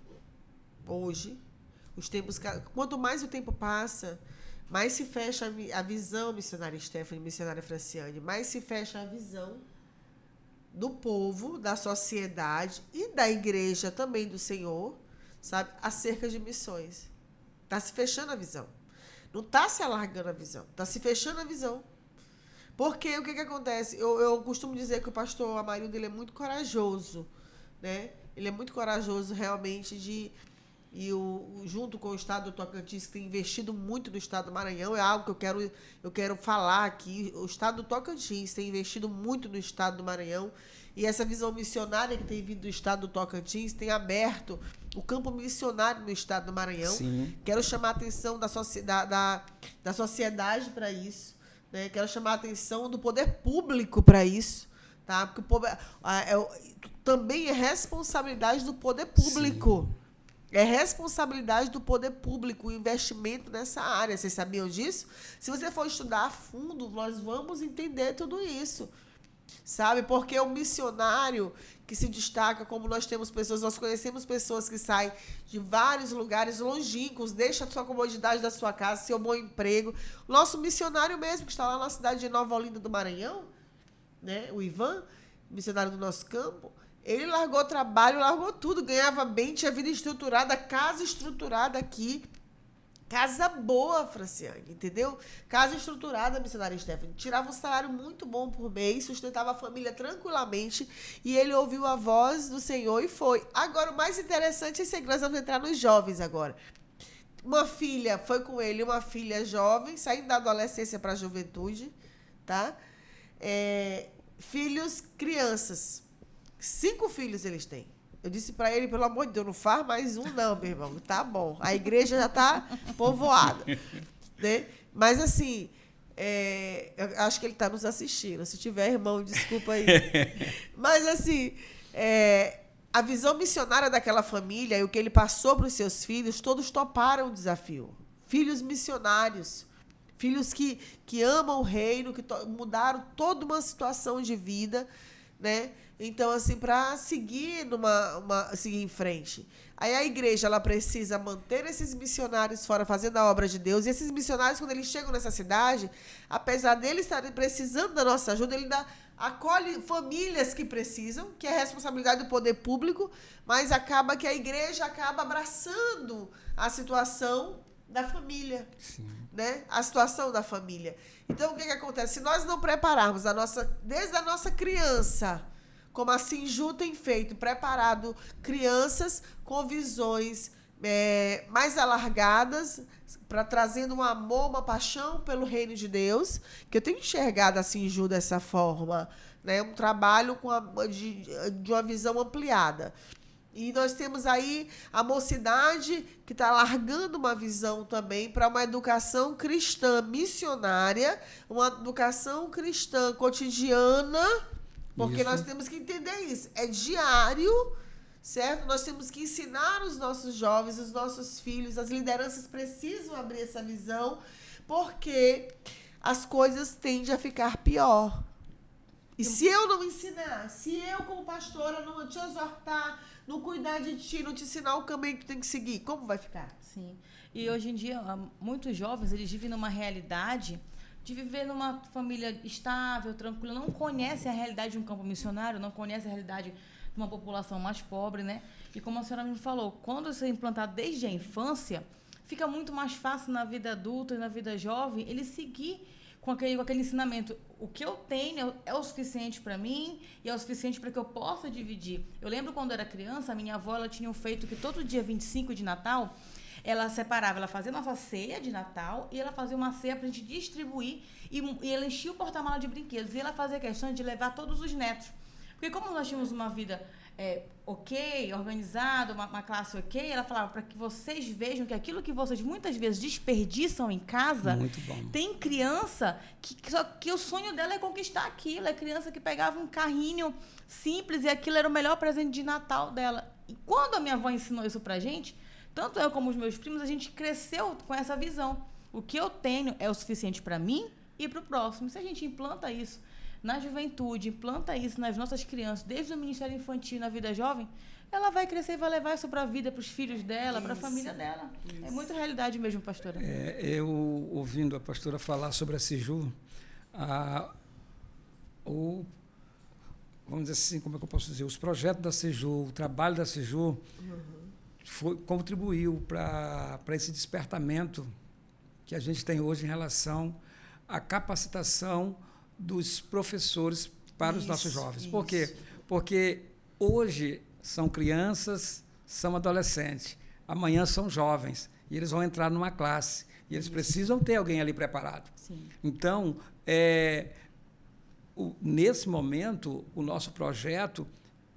os tempos... Quanto mais o tempo passa... mais se fecha a visão, missionária Stephanie, missionária Franciane, mais se fecha a visão do povo, da sociedade e da igreja também do Senhor, sabe, acerca de missões. Está se fechando a visão. Não está se alargando a visão, está se fechando a visão. Porque o que acontece? Eu costumo dizer que o pastor Amarildo ele é muito corajoso, né? Ele é muito corajoso realmente junto com o Estado do Tocantins, que tem investido muito no Estado do Maranhão, é algo que eu quero falar aqui. O Estado do Tocantins tem investido muito no Estado do Maranhão, e essa visão missionária que tem vindo do Estado do Tocantins tem aberto o campo missionário no Estado do Maranhão. Sim. Quero chamar a atenção da sociedade para isso, né? Quero chamar a atenção do poder público para isso, tá? Porque também é responsabilidade do poder público. Sim. É responsabilidade do poder público o investimento nessa área. Vocês sabiam disso? Se você for estudar a fundo, nós vamos entender tudo isso. Sabe? Porque o missionário que se destaca, como nós conhecemos pessoas que saem de vários lugares longínquos, deixa a sua comodidade da sua casa, seu bom emprego. O nosso missionário mesmo, que está lá na cidade de Nova Olinda do Maranhão, né? O Ivan, missionário do nosso campo, ele largou trabalho, largou tudo, ganhava bem, tinha vida estruturada, casa estruturada aqui. Casa boa, Franciane, entendeu? Casa estruturada, missionária Stephanie. Tirava um salário muito bom por mês, sustentava a família tranquilamente, e ele ouviu a voz do Senhor e foi. Agora, o mais interessante é que nós vamos entrar nos jovens agora. Uma filha foi com ele, uma filha jovem, saindo da adolescência para a juventude, tá? Filhos, crianças. 5 filhos eles têm. Eu disse para ele, pelo amor de Deus, não faz mais um não, meu irmão. Tá bom. A igreja já está povoada. Né? Mas, assim, eu acho que ele está nos assistindo. Se tiver, irmão, desculpa aí. Mas, assim, a visão missionária daquela família e o que ele passou para os seus filhos, todos toparam o desafio. Filhos missionários. Filhos que amam o reino, que mudaram toda uma situação de vida, né? Então, assim, para seguir seguir em frente. Aí a igreja ela precisa manter esses missionários fora fazendo a obra de Deus. E esses missionários, quando eles chegam nessa cidade, apesar deles estarem precisando da nossa ajuda, ele acolhe famílias que precisam, que é responsabilidade do poder público, mas acaba que a igreja acaba abraçando a situação da família. Sim. Né? A situação da família. Então, o que acontece? Se nós não prepararmos desde a nossa criança, como a Sinju tem feito, preparado crianças com visões mais alargadas, trazendo um amor, uma paixão pelo reino de Deus, que eu tenho enxergado a Sinju dessa forma, né? Um trabalho de uma visão ampliada. E nós temos aí a mocidade que está largando uma visão também para uma educação cristã missionária, uma educação cristã cotidiana, porque nós temos que entender isso. É diário, certo? Nós temos que ensinar os nossos jovens, os nossos filhos, as lideranças precisam abrir essa visão, porque as coisas tendem a ficar pior. E se eu não ensinar, se eu como pastora não te exortar, não cuidar de ti, não te ensinar o caminho que tu tem que seguir, como vai ficar? Sim. E hoje em dia, muitos jovens, eles vivem numa realidade de viver numa família estável, tranquila, não conhecem a realidade de um campo missionário, não conhecem a realidade de uma população mais pobre, né? E como a senhora me falou, quando isso é implantado desde a infância, fica muito mais fácil na vida adulta e na vida jovem ele seguir com aquele ensinamento. O que eu tenho é o suficiente para mim e é o suficiente para que eu possa dividir. Eu lembro quando eu era criança, a minha avó ela tinha um feito que todo dia 25 de Natal, ela separava, ela fazia nossa ceia de Natal e ela fazia uma ceia para a gente distribuir e ela enchia o porta-mala de brinquedos e ela fazia questão de levar todos os netos. Porque como nós tínhamos uma vida ok, organizada, uma classe ok, ela falava para que vocês vejam que aquilo que vocês muitas vezes desperdiçam em casa, muito bom. Tem criança que o sonho dela é conquistar aquilo. É criança que pegava um carrinho simples e aquilo era o melhor presente de Natal dela. E quando a minha avó ensinou isso pra gente, tanto eu como os meus primos, a gente cresceu com essa visão. O que eu tenho é o suficiente para mim e para o próximo. Se a gente implanta isso na juventude, implanta isso nas nossas crianças, desde o Ministério Infantil na vida jovem, ela vai crescer e vai levar isso para a vida, para os filhos dela, para a família dela. Isso. É muito realidade mesmo, pastora. Eu, ouvindo a pastora falar sobre a Siju, vamos dizer assim, como é que eu posso dizer, os projetos da Siju, o trabalho da Siju, contribuiu para esse despertamento que a gente tem hoje em relação à capacitação dos professores para os nossos jovens. Por quê? Porque hoje são crianças, são adolescentes, amanhã são jovens, e eles vão entrar numa classe, e eles precisam ter alguém ali preparado. Sim. Então, nesse momento, o nosso projeto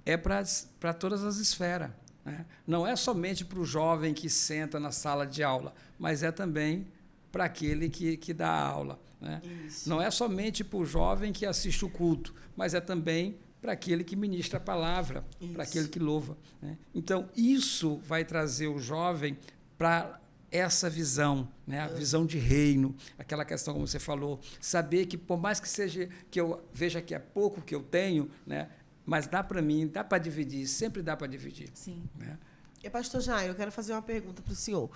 é para todas as esferas, né? Não é somente para o jovem que senta na sala de aula, mas é também para aquele que dá aula, né? Não é somente para o jovem que assiste o culto, mas é também para aquele que ministra a palavra, para aquele que louva, né? Então, isso vai trazer o jovem para essa visão, né? A visão de reino, aquela questão, como você falou, saber que, por mais que seja que eu veja que é pouco que eu tenho, né? Mas dá para mim, dá para dividir, sempre dá para dividir. Sim. Né? E, pastor Jairo, eu quero fazer uma pergunta para o senhor.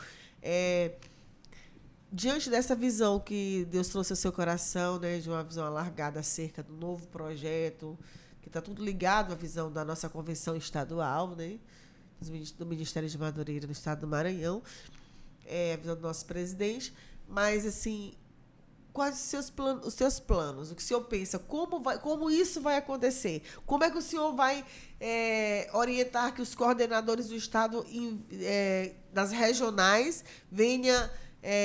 Diante dessa visão que Deus trouxe ao seu coração, né, de uma visão alargada acerca do novo projeto, que está tudo ligado à visão da nossa convenção estadual, né, do Ministério de Madureira no estado do Maranhão, a visão do nosso presidente, mas, assim, quais os seus planos? O que o senhor pensa? Como isso vai acontecer? Como é que o senhor vai orientar que os coordenadores do estado, das regionais, venham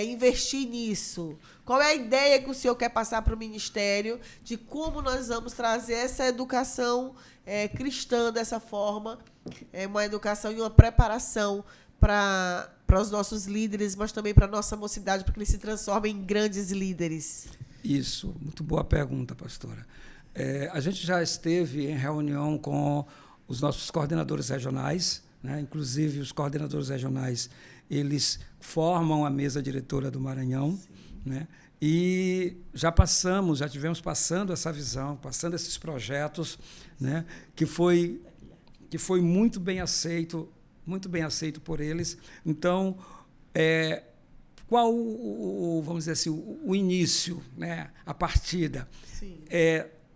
investir nisso? Qual é a ideia que o senhor quer passar para o Ministério de como nós vamos trazer essa educação cristã dessa forma, uma educação e uma preparação para os nossos líderes, mas também para a nossa mocidade, para que eles se transformem em grandes líderes? Isso, muito boa pergunta, pastora. A gente já esteve em reunião com os nossos coordenadores regionais, né? Inclusive os coordenadores regionais, eles formam a mesa diretora do Maranhão, né? E já tivemos passando essa visão, passando esses projetos, né? que foi muito bem aceito por eles. Então, qual vamos dizer assim, o início, né? A partida? Sim.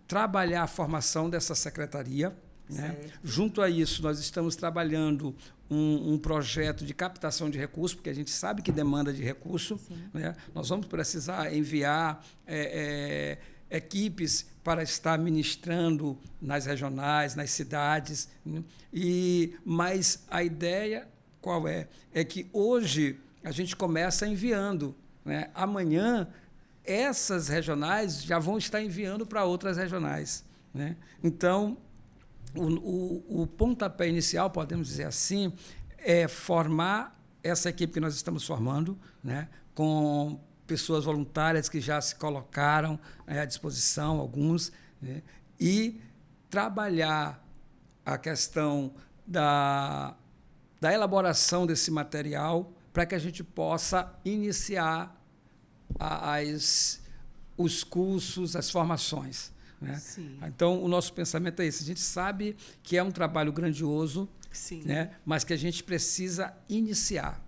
Trabalhar a formação dessa secretaria, né? Junto a isso, nós estamos trabalhando um projeto de captação de recursos, porque a gente sabe que demanda de recurso, né? Nós vamos precisar enviar equipes para estar ministrando nas regionais, nas cidades, né? Mas a ideia qual é? É que hoje a gente começa enviando, né? Amanhã essas regionais já vão estar enviando para outras regionais, né? Então, o pontapé inicial, podemos dizer assim, é formar essa equipe que nós estamos formando, né? Com pessoas voluntárias que já se colocaram à disposição, alguns, né? E trabalhar a questão da elaboração desse material para que a gente possa iniciar os cursos, as formações, né? Sim. Então, o nosso pensamento é esse. A gente sabe que é um trabalho grandioso, Sim. né? Mas que a gente precisa iniciar.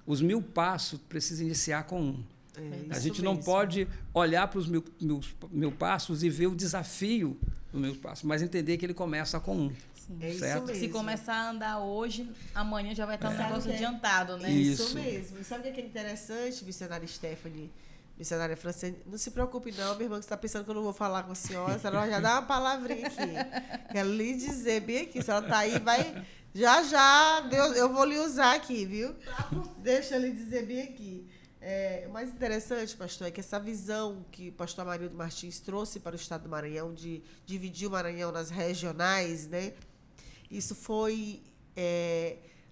Os 1000 passos precisa iniciar com um. A gente não pode olhar para os mil passos e ver o desafio dos 1000 passos, mas entender que ele começa com um. Sim. É isso certo? mesmo. Se começar a andar hoje, amanhã já vai estar um negócio adiantado, né? Isso. Mesmo. E sabe o que é interessante, missionária Stephanie, missionária Franciane? Não se preocupe não, minha irmã, que você está pensando que eu não vou falar com a senhora já dá uma palavrinha aqui. Quero lhe dizer bem aqui, se ela está aí, vai... Já, Deus, eu vou lhe usar aqui, viu? Deixa eu lhe dizer bem aqui. O mais interessante, pastor, é que essa visão que o pastor Amarildo Martins trouxe para o estado do Maranhão, de dividir o Maranhão nas regionais, né? Isso foi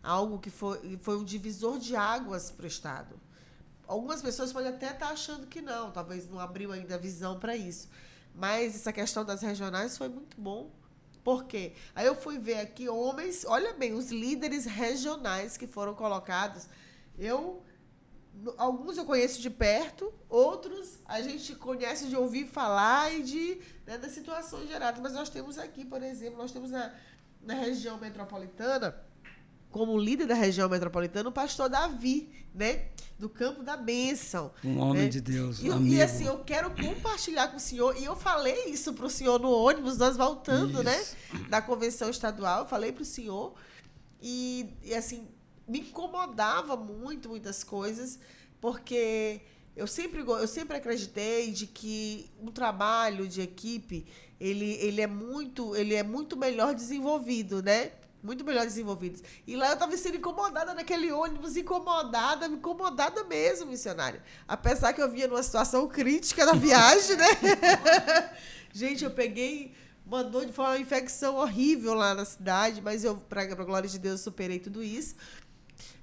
algo que foi um divisor de águas para o estado. Algumas pessoas podem até estar achando que não, talvez não abriu ainda a visão para isso. Mas essa questão das regionais foi muito bom. Por quê? Aí eu fui ver aqui homens, olha bem, os líderes regionais que foram colocados. Alguns eu conheço de perto, outros a gente conhece de ouvir falar e das situações geradas. Mas nós temos aqui, por exemplo, nós temos na região metropolitana, como líder da região metropolitana, o pastor Davi, né? Do Campo da Bênção. Um homem, né? de Deus, E assim, eu quero compartilhar com o senhor, e eu falei isso para o senhor no ônibus, nós voltando, né? Da convenção estadual, eu falei para o senhor, e assim, me incomodava muitas coisas, porque eu sempre acreditei de que um trabalho de equipe, ele é muito melhor desenvolvido, né? Muito melhor desenvolvidos. E lá eu estava sendo incomodada naquele ônibus, incomodada mesmo, missionária. Apesar que eu vinha numa situação crítica da viagem, né? Gente, eu mandou de forma uma infecção horrível lá na cidade, mas eu, para a glória de Deus, superei tudo isso.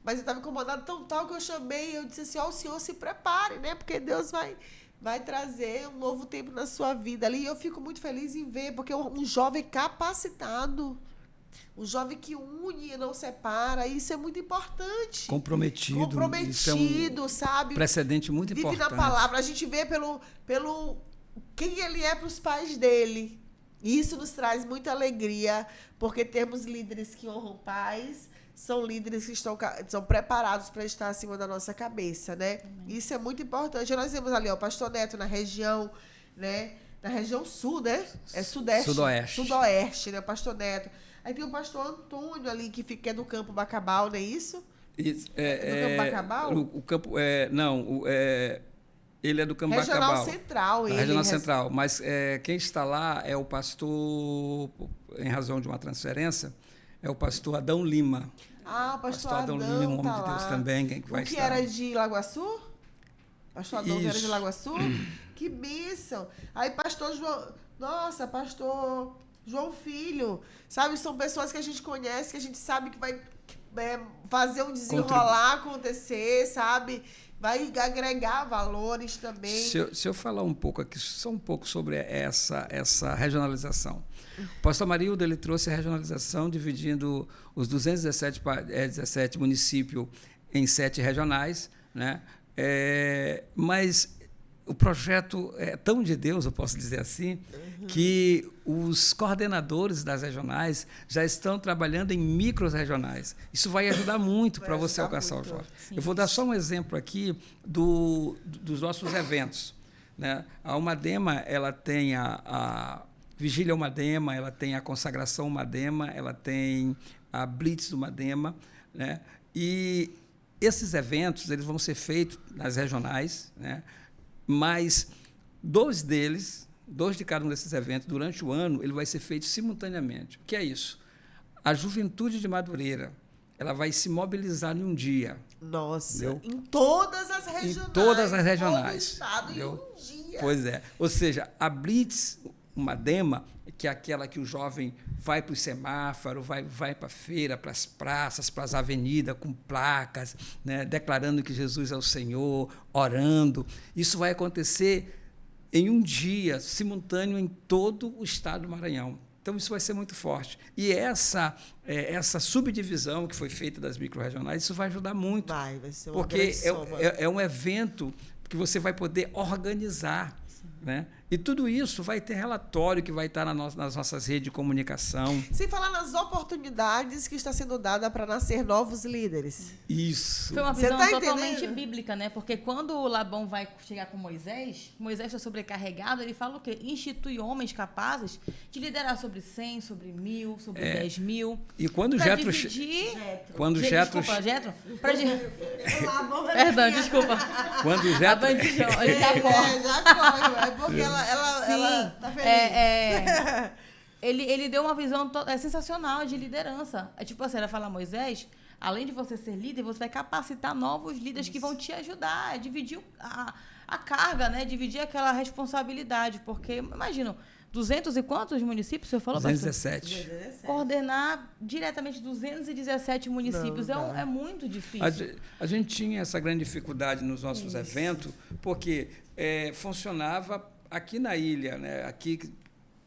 Mas eu estava incomodada tão tal que eu chamei, eu disse assim, o senhor se prepare, né? Porque Deus vai trazer um novo tempo na sua vida ali. E eu fico muito feliz em ver, porque um jovem capacitado, um jovem que une e não separa, isso é muito importante. Comprometido, isso é sabe? Precedente muito Vive importante. na palavra. A gente vê pelo quem ele é para os pais dele. E isso nos traz muita alegria, porque temos líderes que honram pais, são líderes que são preparados para estar acima da nossa cabeça, né? Isso é muito importante. Nós vemos ali, o pastor Neto na região, né? Na região sul, né? Sudoeste, né? O pastor Neto. Aí tem o pastor Antônio ali, que é do Campo Bacabal, não é isso? Isso, do Campo Bacabal? O campo, ele é do Campo Regional Bacabal. Central. Regional Central. Mas quem está lá é o pastor, em razão de uma transferência, é o pastor Adão Lima. Ah, o pastor Adão Lima, um homem tá de Deus lá. também. Que vai que estar. era de Lagoaçu? Pastor Adão que era de Isso. Lagoaçu? Que bênção! Aí pastor João... Nossa, pastor João Filho. Sabe, são pessoas que a gente conhece, que a gente sabe que vai fazer um desenrolar acontecer, sabe? Vai agregar valores também. Se eu falar um pouco aqui, só um pouco sobre essa regionalização. O pastor Amarildo, ele trouxe a regionalização dividindo os 217 municípios em 7 regionais, né? Mas o projeto é tão de Deus, eu posso dizer assim, que os coordenadores das regionais já estão trabalhando em micro-regionais. Isso vai ajudar muito para você alcançar o jovem. Eu vou dar só um exemplo aqui dos nossos eventos, né? A Umadema, ela tem a Vigília Umadema, ela tem a Consagração Umadema, ela tem a Blitz Umadema, né? E esses eventos, eles vão ser feitos nas regionais, né? Mas 2 de cada um desses eventos, durante o ano, ele vai ser feito simultaneamente. O que é isso? A juventude de Madureira, ela vai se mobilizar em um dia. Nossa, entendeu? em todas as regionais. Em todas as regionais. Todo o estado entendeu? em um dia. Pois é. Ou seja, a Blitz, uma dema, que é aquela que o jovem vai para o semáforo, vai para a feira, para as praças, para as avenidas, com placas, né, declarando que Jesus é o Senhor, orando. Isso vai acontecer em um dia, simultâneo, em todo o estado do Maranhão. Então, isso vai ser muito forte. E essa subdivisão que foi feita das micro-regionais, isso vai ajudar muito. Vai ser uma porque grande soma. é um evento que você vai poder organizar. né? E tudo isso vai ter relatório que vai estar nas nossas redes de comunicação. Sem falar nas oportunidades que está sendo dada para nascer novos líderes. Isso. Foi uma Você visão tá totalmente entendendo? bíblica, né? Porque quando o Labão vai chegar com Moisés está sobrecarregado, ele fala o quê? Institui homens capazes de liderar sobre 100, sobre 1000, sobre 10.000. E quando Pra Jetro dividir... Desculpa, Desculpa, Jetro. Perdão, Perdão, desculpa. quando A Jetro bandidão, ele tá forte. já corre, é porque ela Sim, tá feliz. ele deu uma visão sensacional de liderança. É tipo assim, ela fala, Moisés, além de você ser líder, você vai capacitar novos líderes que vão te ajudar, dividir a carga, né? Dividir aquela responsabilidade. Porque, imagina, 200 e quantos municípios você falou? 217. Coordenar diretamente 217 municípios Não. é muito difícil. A gente tinha essa grande dificuldade nos nossos eventos, porque funcionava aqui na ilha, né? Aqui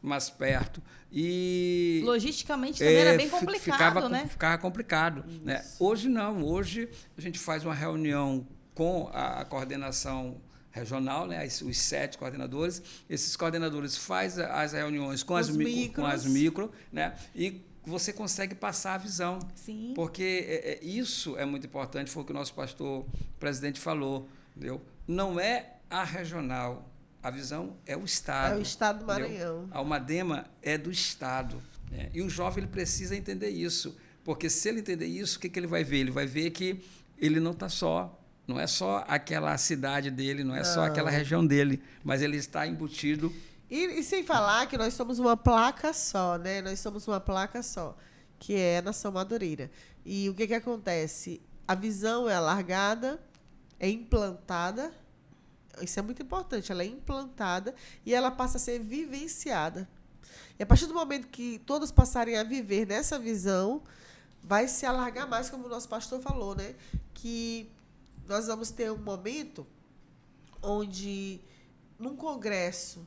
mais perto. E Logisticamente também era bem complicado, né? Ficava complicado. Né? Hoje não. Hoje a gente faz uma reunião com a coordenação regional, né? Os 7 coordenadores. Esses coordenadores fazem as reuniões com as micro, né? E você consegue passar a visão. Sim. Porque isso é muito importante, foi o que o nosso pastor presidente falou. Entendeu? Não é a regional. A visão é o Estado. É o Estado do Maranhão. Entendeu? A Almadema é do Estado. Né? E o jovem ele precisa entender isso. Porque se ele entender isso, o que ele vai ver? Ele vai ver que ele não está só. Não é só aquela cidade dele, não é só aquela região dele, mas ele está embutido. E sem falar que nós somos uma placa só, né? Nós somos uma placa só, que é a Nação Madureira. E o que acontece? A visão é alargada, é implantada. Isso é muito importante. Ela é implantada e ela passa a ser vivenciada. E a partir do momento que todos passarem a viver nessa visão, vai se alargar mais, como o nosso pastor falou, né? Que nós vamos ter um momento onde, num congresso,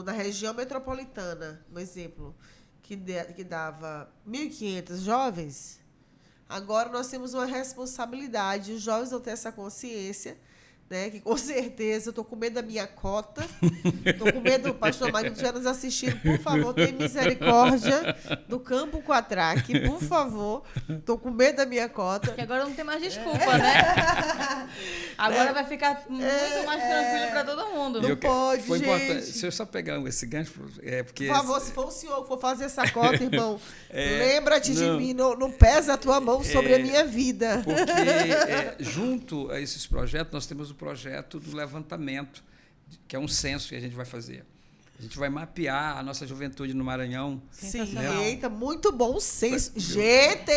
na região metropolitana, um exemplo, que dava 1.500 jovens, agora nós temos uma responsabilidade. Os jovens vão ter essa consciência, né, que com certeza eu estou com medo da minha cota, estou com medo, pastor Mário, estiver nos assistindo, por favor, tenha misericórdia do Campo Quatraque, por favor, estou com medo da minha cota. Que agora não tem mais desculpa, né? Agora vai ficar muito mais tranquilo para todo mundo. Não pode, foi gente. Importante. Deixa eu só pegar esse gancho. Porque Por favor, se for o senhor que for fazer essa cota, irmão, lembra-te de mim, não pesa a tua mão sobre a minha vida. Porque junto a esses projetos, nós temos o projeto do levantamento, que é um censo que a gente vai fazer. A gente vai mapear a nossa juventude no Maranhão. Sim, eita, muito bom o censo. Gente,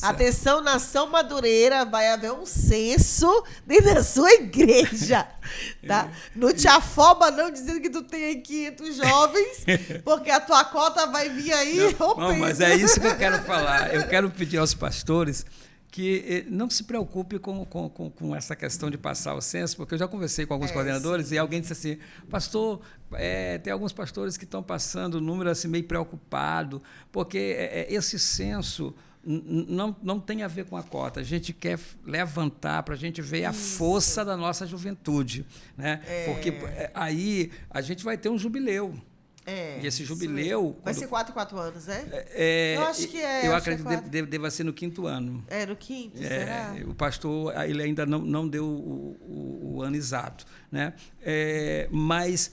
atenção, Nação Madureira, vai haver um censo dentro da sua igreja, tá? Não te afoba não dizendo que tu tem aí 500 jovens, porque a tua cota vai vir aí. Não, mas é isso que eu quero falar. Eu quero pedir aos pastores que não se preocupe com essa questão de passar o censo, porque eu já conversei com alguns coordenadores e alguém disse assim, pastor, tem alguns pastores que estão passando o número assim meio preocupado, porque esse censo não tem a ver com a cota. A gente quer levantar para a gente ver a força da nossa juventude, né? Porque aí a gente vai ter um jubileu. E esse jubileu... Vai ser 4 em 4 anos, né? Eu acho que eu acredito que deva ser no 5º ano. No 5º, será? O pastor ele ainda não deu o ano exato. Né? Mas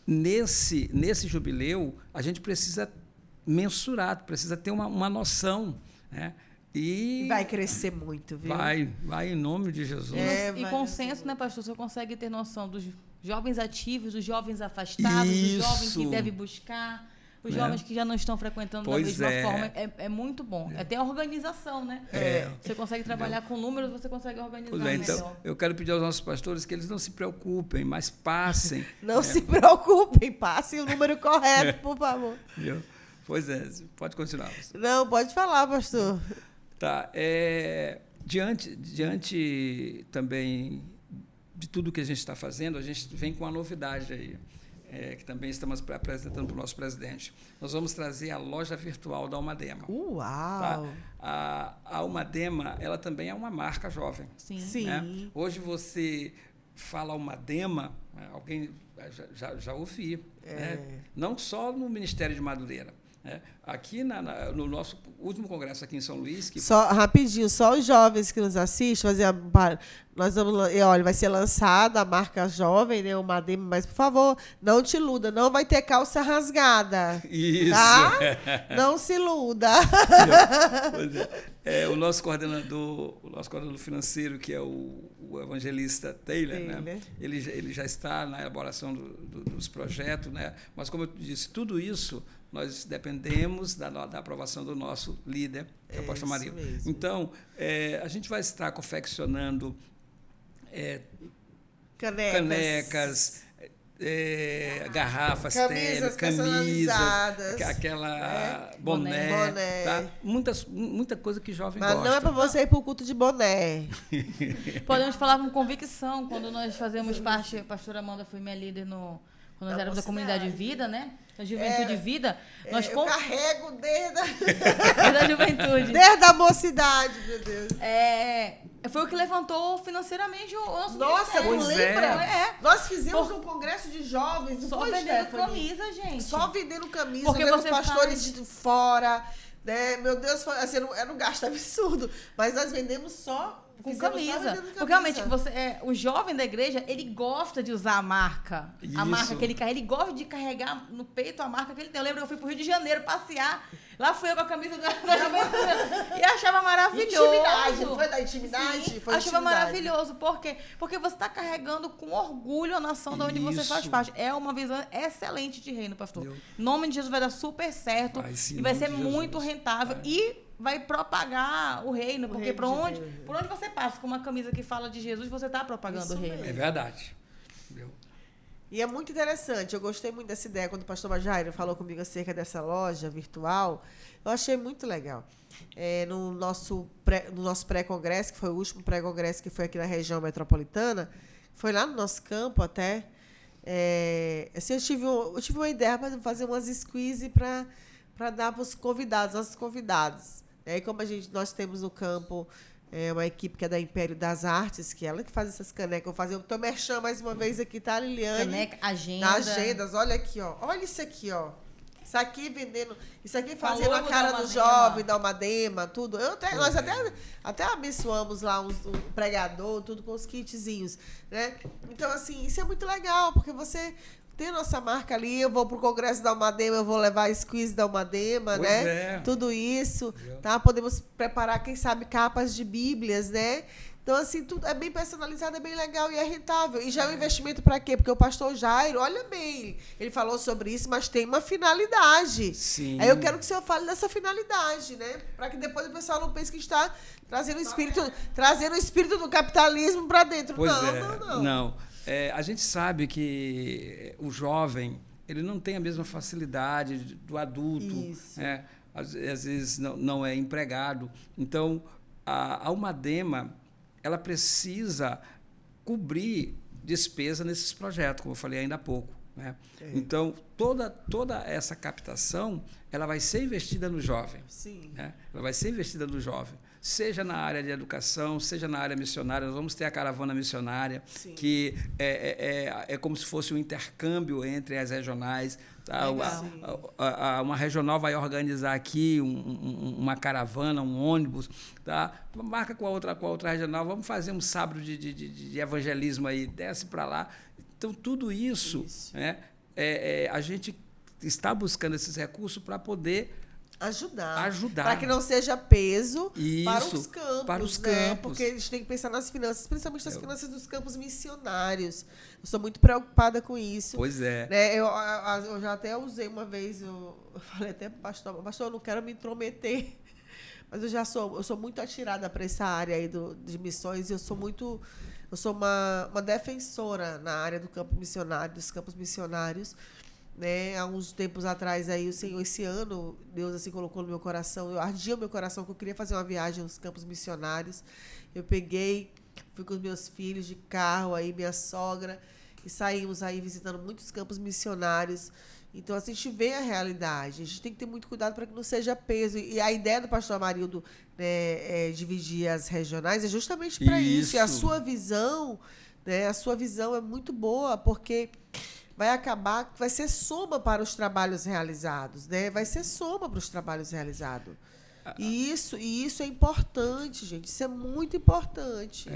nesse jubileu, a gente precisa mensurar, precisa ter uma noção. Né? E vai crescer muito, viu? Vai em nome de Jesus. E consenso, né, pastor? Você consegue ter noção dos jovens ativos, dos jovens afastados, dos jovens que devem buscar, os jovens que já não estão frequentando da mesma forma. É muito bom. É ter a organização, né? Você consegue trabalhar com números, você consegue organizar melhor. Então, eu quero pedir aos nossos pastores que eles não se preocupem, mas passem. Não se preocupem, passem o número correto, por favor. Pois pode continuar. Pastor. Não, pode falar, pastor. Tá. Diante também de tudo que a gente está fazendo, a gente vem com uma novidade aí, que também estamos apresentando para o nosso presidente. Nós vamos trazer a loja virtual da Almadema. Uau! Tá? A Almadema, ela também é uma marca jovem. Sim. Né? Hoje você fala Almadema, alguém Já ouvi. Né? Não só no Ministério de Madureira. Né? Aqui no nosso último congresso aqui em São Luís... Rapidinho, só os jovens que nos assistem, nós vamos, olha, vai ser lançada a marca jovem, né, o Madema, mas, por favor, não te iluda, não vai ter calça rasgada. Isso. Tá? Não se iluda. O nosso coordenador financeiro, que é o evangelista Taylor, né? Ele já está na elaboração dos projetos, né? Mas, como eu disse, tudo isso nós dependemos da aprovação do nosso líder, que é o pastor Marinho. Então, a gente vai estar confeccionando canecas, garrafas, camisas camisas, aquela boné. Tá? Muita coisa que jovem gosta. Mas não é para você ir para o culto de boné. Podemos falar com convicção, quando nós fazemos parte, a pastora Amanda foi minha líder quando nós éramos da comunidade de vida, né? A juventude vida. Eu carrego desde a juventude. Desde a mocidade, meu Deus. Foi o que levantou financeiramente o nosso Nossa, ministério. lembra? Nós fizemos um congresso de jovens. Só vendendo camisa, gente. Só vendendo camisa. Porque os pastores de fora. Né? Meu Deus, assim, era um gasto absurdo. Mas nós vendemos só... Com camisa. Porque realmente o jovem da igreja, ele gosta de usar a marca. Isso. A marca que ele carrega. Ele gosta de carregar no peito a marca que ele tem. Eu lembro que eu fui pro Rio de Janeiro passear. Lá fui eu com a camisa da juventude. E achava maravilhoso. Intimidade, não foi da intimidade? Sim, foi achava intimidade. Maravilhoso. Por quê? Porque você está carregando com orgulho a nação de onde você faz parte. É uma visão excelente de reino, pastor. Em nome de Jesus vai dar super certo. E vai ser muito rentável. E vai propagar o reino, porque por onde você passa com uma camisa que fala de Jesus, você está propagando o reino. É verdade. Entendeu? E é muito interessante, eu gostei muito dessa ideia, quando o pastor Jairo falou comigo acerca dessa loja virtual, eu achei muito legal. No nosso pré-congresso, que foi o último pré-congresso que foi aqui na região metropolitana, foi lá no nosso campo até, assim, eu tive uma ideia para fazer umas squeeze para dar para os convidados, nossos convidados. E como nós temos no campo uma equipe que é da Império das Artes, que ela que faz essas canecas. Eu vou fazer o teu merchan mais uma vez aqui, tá, Liliane? Caneca, agenda. Agendas, olha aqui, ó. Olha isso aqui, ó. Isso aqui vendendo, isso aqui fazendo a cara do jovem, da Almadema, tudo. Nós até abençoamos lá um pregador, tudo com os kitzinhos, né? Então, assim, isso é muito legal, porque você tem a nossa marca ali, eu vou pro Congresso da Almadema, eu vou levar a squeeze da Almadema, né? Tudo isso, tá? Podemos preparar, quem sabe, capas de bíblias, né? Então, assim, tudo é bem personalizado, é bem legal e é rentável. E já é um investimento para quê? Porque o pastor Jairo, olha bem, ele falou sobre isso, mas tem uma finalidade. Sim. Aí eu quero que o senhor fale dessa finalidade, né? Para que depois o pessoal não pense que está trazendo o espírito do capitalismo para dentro. Pois Não. A gente sabe que o jovem ele não tem a mesma facilidade do adulto. Né? Às vezes não é empregado. Então, a Almadema ela precisa cobrir despesa nesses projetos, como eu falei ainda há pouco. Né? Então, toda essa captação ela vai ser investida no jovem. Sim. Né? Ela vai ser investida no jovem. Seja na área de educação, seja na área missionária. Nós vamos ter a caravana missionária, Sim. que é como se fosse um intercâmbio entre as regionais. Tá? Uma regional vai organizar aqui uma caravana, um ônibus, tá? Marca com a outra regional, vamos fazer um sábado de evangelismo aí, desce para lá. Então, tudo isso. Né, a gente está buscando esses recursos para poder ajudar. Para que não seja peso para os campos. Né? Porque a gente tem que pensar nas finanças, principalmente nas finanças dos campos missionários. Eu sou muito preocupada com isso. Pois é. Né? Eu já até usei uma vez, eu falei até para o pastor, eu não quero me intrometer, mas eu sou muito atirada para essa área aí de missões, e eu sou uma defensora na área do campo missionário, dos campos missionários. Né? Há uns tempos atrás, aí, o Senhor, esse ano, Deus assim colocou no meu coração, ardia o meu coração que eu queria fazer uma viagem aos campos missionários. Eu fui com os meus filhos de carro, aí minha sogra, e saímos aí visitando muitos campos missionários. Então, assim, a gente vê a realidade. A gente tem que ter muito cuidado para que não seja peso. E a ideia do pastor Amarildo, né, dividir as regionais é justamente para isso. E a sua visão, né, é muito boa, porque... vai acabar, vai ser soma para os trabalhos realizados, né? Vai ser soma para os trabalhos realizados. E isso é importante, gente. Isso é muito importante.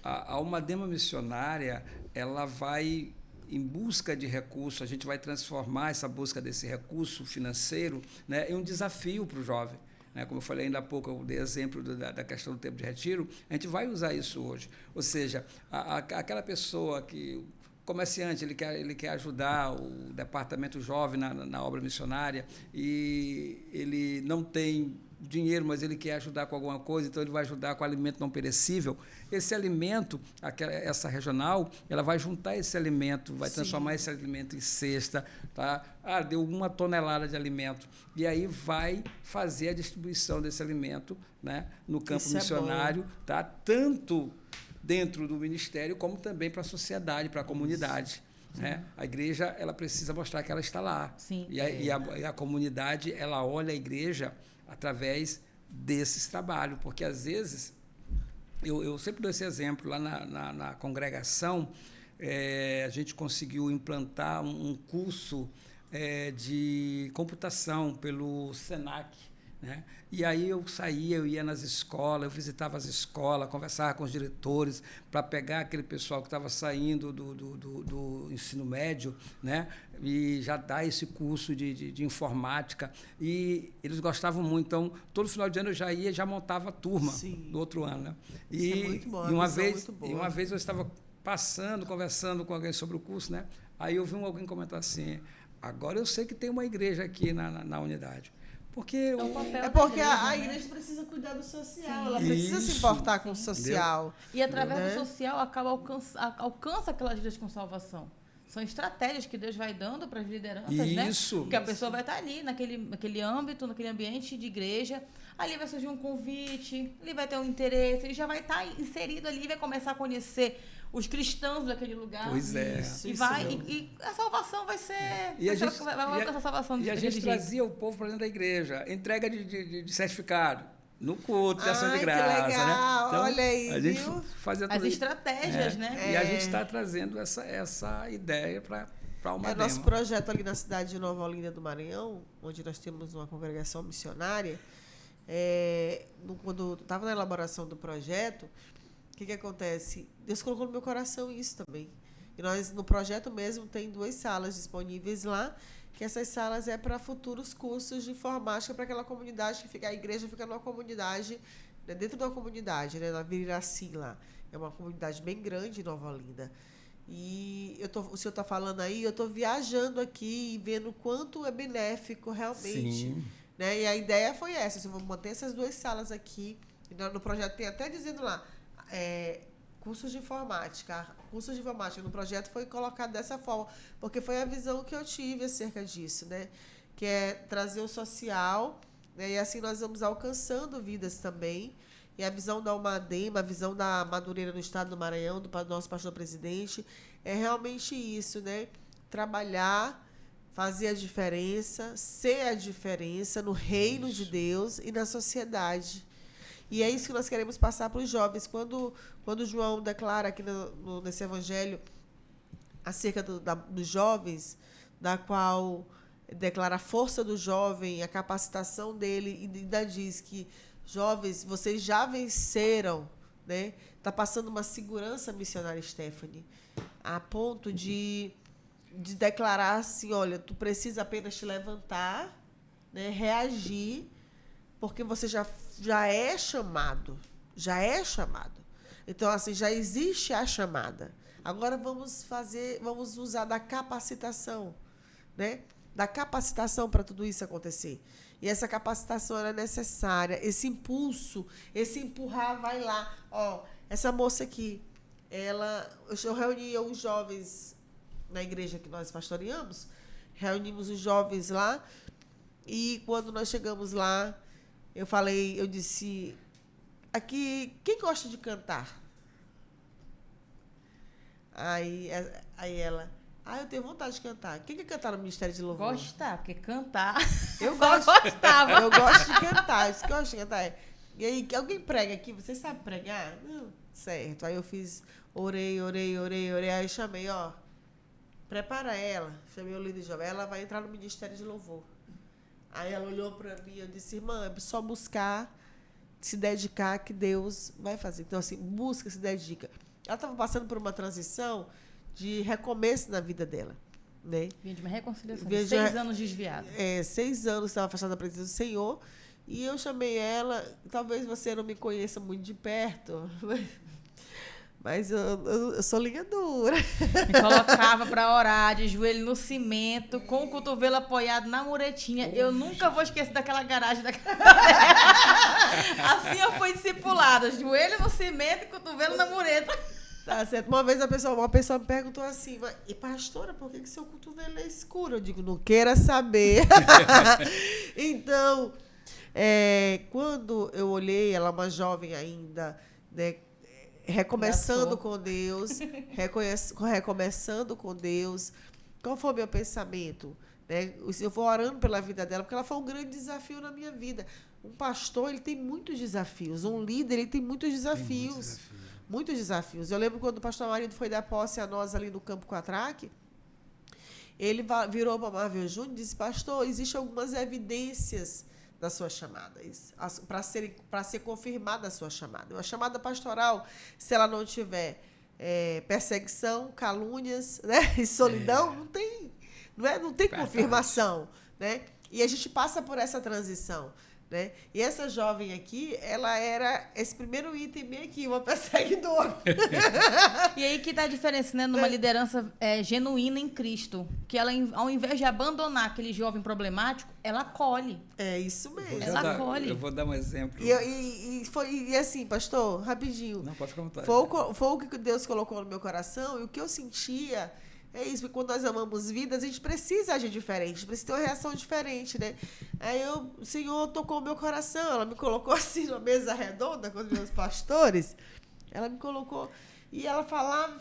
A Almadema Missionária, ela vai em busca de recursos, a gente vai transformar essa busca desse recurso financeiro, né, em um desafio para o jovem. Né? Como eu falei ainda há pouco, eu dei exemplo da questão do tempo de retiro, a gente vai usar isso hoje. Ou seja, aquela pessoa que... comerciante, ele quer ajudar o departamento jovem na obra missionária e ele não tem dinheiro, mas ele quer ajudar com alguma coisa, então ele vai ajudar com alimento não perecível. Esse alimento, essa regional, ela vai juntar esse alimento, vai transformar esse alimento em cesta, tá? Deu 1 tonelada de alimento. E aí vai fazer a distribuição desse alimento, né, no campo missionário, tá? Tanto dentro do ministério, como também para a sociedade, para a comunidade. Né? A igreja, ela precisa mostrar que ela está lá. Sim. E a comunidade, ela olha a igreja através desses trabalhos, porque, às vezes, eu sempre dou esse exemplo, lá na congregação, a gente conseguiu implantar um curso de computação pelo SENAC, né? E aí eu ia nas escolas, eu visitava as escolas, conversava com os diretores para pegar aquele pessoal que estava saindo do ensino médio, né? E já dar esse curso de informática. E eles gostavam muito. Então, todo final de ano eu já montava a turma do outro ano. Né? Isso é muito bom, e uma vez eu estava conversando com alguém sobre o curso, né? Aí eu vi alguém comentar assim, agora eu sei que tem uma igreja aqui na unidade. Porque porque a igreja precisa cuidar do social, ela precisa se importar com o social. E através do social alcança aquelas vidas com salvação. São estratégias que Deus vai dando para as lideranças, né? Porque a pessoa vai estar ali, naquele âmbito, naquele ambiente de igreja, ali vai surgir um convite, ali vai ter um interesse, ele já vai estar inserido ali, vai começar a conhecer os cristãos daquele lugar. Pois é. E a salvação vai ser... vai alcançar a salvação. E a gente trazia o povo para dentro da igreja. Entrega de certificado. No culto, de ação de graça. Que legal. Né? Então, olha aí, a gente fazia tudo as estratégias, né? E a gente está trazendo essa ideia para a Almadema. Nosso projeto ali na cidade de Nova Olinda do Maranhão, onde nós temos uma congregação missionária, quando estava na elaboração do projeto, o que acontece? Deus colocou no meu coração isso também. E nós, no projeto mesmo, tem 2 salas disponíveis lá, que essas salas é para futuros cursos de informática para aquela comunidade que fica, a igreja fica numa comunidade, né, dentro de uma comunidade, né, na Vila Iraci lá. É uma comunidade bem grande em Nova Olinda. E o senhor está falando aí, eu estou viajando aqui e vendo o quanto é benéfico realmente. Né? E a ideia foi essa, eu vou manter essas 2 salas aqui. No projeto tem até dizendo lá, cursos de informática. Cursos de informática no projeto foi colocado dessa forma, porque foi a visão que eu tive acerca disso, né? Que é trazer o social, né? E assim nós vamos alcançando vidas também. E a visão da Almadema, a visão da Madureira no estado do Maranhão, do nosso pastor presidente, é realmente isso, né? Trabalhar, fazer a diferença, ser a diferença no reino de Deus e na sociedade. E é isso que nós queremos passar para os jovens. Quando João declara aqui nesse evangelho acerca dos jovens, da qual declara a força do jovem, a capacitação dele, e ainda diz que, jovens, vocês já venceram, né? Está passando uma segurança missionária, Stephanie, a ponto de declarar assim, olha, tu precisa apenas te levantar, né? Reagir, porque você já é chamado. Já é chamado. Então, assim, já existe a chamada. Agora vamos usar da capacitação, né? Da capacitação para tudo isso acontecer. E essa capacitação era necessária. Esse impulso, esse empurrar, vai lá. Essa moça aqui, eu reunia os jovens na igreja que nós pastoreamos, reunimos os jovens lá, e quando nós chegamos lá, eu disse, aqui, quem gosta de cantar? Aí ela, eu tenho vontade de cantar. Quem quer cantar no Ministério de Louvor? Gostar, porque cantar... Eu gosto. Eu gosto de cantar, eu gosto de cantar. E aí, alguém prega aqui? Você sabe pregar? Não, certo. Aí eu orei, aí chamei, prepara ela. Chamei o líder jovem, ela vai entrar no Ministério de Louvor. Aí ela olhou para mim e eu disse, irmã, é só buscar, se dedicar, que Deus vai fazer. Então, assim, busca, se dedica. Ela estava passando por uma transição de recomeço na vida dela. Né? Vinha de uma reconciliação, 6 anos desviada. 6 anos estava afastada da presença do Senhor. E eu chamei ela, talvez você não me conheça muito de perto, mas eu sou linha dura. Me colocava para orar, de joelho no cimento, com o cotovelo apoiado na muretinha. Eu nunca vou esquecer daquela garagem daquela. Assim eu fui discipulada, joelho no cimento e cotovelo na mureta. Tá certo. Uma vez uma pessoa me perguntou assim, e pastora, por que seu cotovelo é escuro? Eu digo, não queira saber. Então, quando eu olhei, ela uma jovem ainda, né, recomeçando com Deus, recomeçando com Deus, qual foi o meu pensamento? Né? Eu vou orando pela vida dela, porque ela foi um grande desafio na minha vida. Um pastor, ele tem muitos desafios. Um líder, ele tem muitos desafios. Muitos desafios. Eu lembro quando o pastor Marido foi dar posse a nós ali no Campo Quatraque, ele virou para o Marvel Júnior e disse, pastor, existem algumas evidências da sua chamada, para ser confirmada a sua chamada. Uma chamada pastoral, se ela não tiver perseguição, calúnias, né, e solidão, não tem confirmação. Né? E a gente passa por essa transição. Né? E essa jovem aqui, ela era esse primeiro item bem aqui, uma perseguidora. E aí que está a diferença, né? Numa liderança genuína em Cristo. Que ela, ao invés de abandonar aquele jovem problemático, ela acolhe. É isso mesmo. Ela acolhe. Eu vou dar um exemplo. E assim, pastor, rapidinho. Não, pode contar. Foi o que Deus colocou no meu coração, e o que eu sentia é isso, porque quando nós amamos vidas, a gente precisa agir diferente, a gente precisa ter uma reação diferente, né? Aí o Senhor tocou o meu coração, ela me colocou assim numa mesa redonda com os meus pastores, ela me colocou, e ela falava,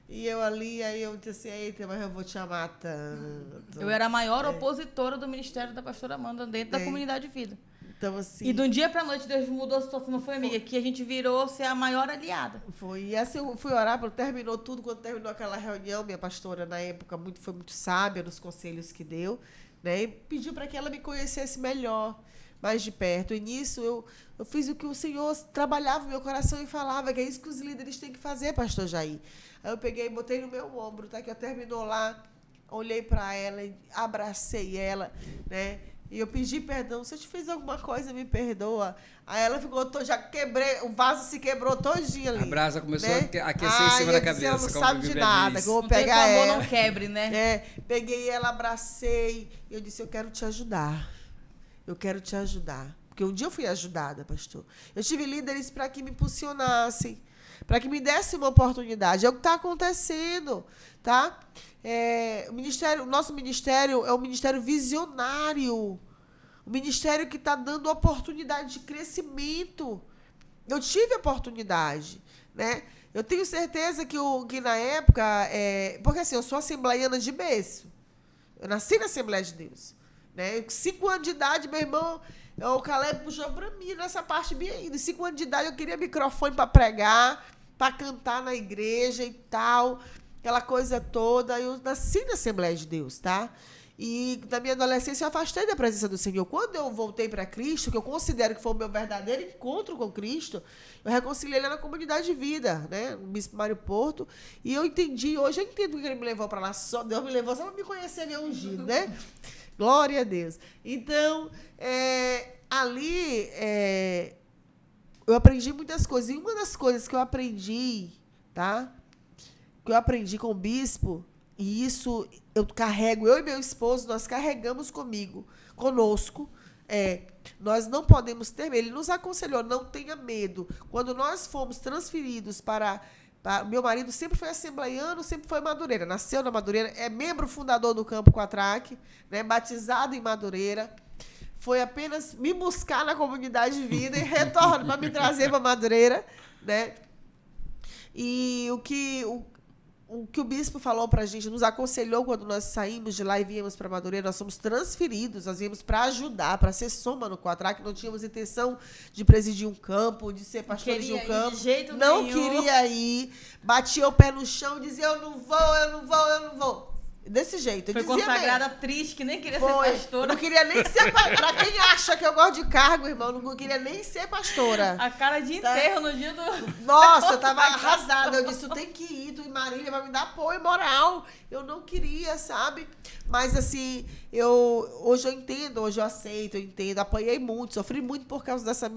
e eu ali, aí eu disse assim, eita, mas eu vou te amar tanto. Eu era a maior opositora do ministério da pastora Amanda dentro da comunidade de vida. Então, assim, e de um dia para a noite, Deus mudou a situação, não foi, amiga? Que a gente virou ser a maior aliada. Foi. E assim, eu fui orar, terminou tudo. Quando terminou aquela reunião, minha pastora, na época, foi muito sábia nos conselhos que deu, né? E pediu para que ela me conhecesse melhor, mais de perto. E nisso, eu fiz o que o Senhor trabalhava no meu coração e falava, que é isso que os líderes têm que fazer, pastor Jair. Aí eu peguei e botei no meu ombro, tá? Que eu terminou lá, olhei para ela, abracei ela, né? E eu pedi perdão. Se eu te fiz alguma coisa, me perdoa. Aí ela ficou, já quebrei, o vaso se quebrou todinho ali. A brasa começou né? a aquecer em cima da cabeça. Ela não sabe de nada. Que eu vou não pegar tem ela. Não quebre, né? Peguei ela, abracei. E eu disse, eu quero te ajudar. Eu quero te ajudar. Porque um dia eu fui ajudada, pastor. Eu tive líderes para que me impulsionassem, para que me dessem uma oportunidade. É o que está acontecendo, tá? O nosso ministério é um ministério visionário. Um ministério que está dando oportunidade de crescimento. Eu tive oportunidade, né? Eu tenho certeza que na época... porque assim, eu sou assembleiana de berço. Eu nasci na Assembleia de Deus. Né? 5 anos de idade, meu irmão... O Caleb puxou para mim nessa parte bem ainda. 5 anos de idade, eu queria microfone para pregar, para cantar na igreja e tal, aquela coisa toda. Eu nasci na Assembleia de Deus, tá? E na minha adolescência eu afastei da presença do Senhor. Quando eu voltei para Cristo, que eu considero que foi o meu verdadeiro encontro com Cristo, eu reconciliei ele na comunidade de vida, né? O Bispo Mário Porto. E eu entendi, hoje eu entendo que ele me levou para lá. Deus me levou só para me conhecer, meu ungido, né? Glória a Deus. Então, ali eu aprendi muitas coisas. E uma das coisas que eu aprendi, tá? Que eu aprendi com o bispo, e isso eu carrego, eu e meu esposo, nós carregamos conosco, nós não podemos ter medo. Ele nos aconselhou, não tenha medo. Quando nós fomos transferidos para meu marido sempre foi assembleiano, sempre foi Madureira. Nasceu na Madureira, é membro fundador do Campo Quatraque, né, batizado em Madureira. Foi apenas me buscar na comunidade de vida e retorno para me trazer para Madureira, né? E o que o bispo falou para a gente, nos aconselhou quando nós saímos de lá e viemos para Madureira, nós somos transferidos, nós viemos para ajudar, para ser soma no Quatrac, não tínhamos intenção de presidir um campo, de ser pastores de um campo. De jeito não nenhum. queria ir, batia o pé no chão e dizia, eu não vou. Desse jeito. Foi consagrada triste, que nem queria ser pastora. Não queria nem ser Pra quem acha que eu gosto de cargo, irmão, não queria nem ser pastora. A cara de enterro no dia do... Nossa, eu tava arrasada. Eu disse, tu tem que ir, tu e Marília vai me dar apoio moral. Eu não queria, sabe? Mas assim, hoje eu entendo, hoje eu aceito, eu entendo. Apanhei muito, sofri muito por causa dessa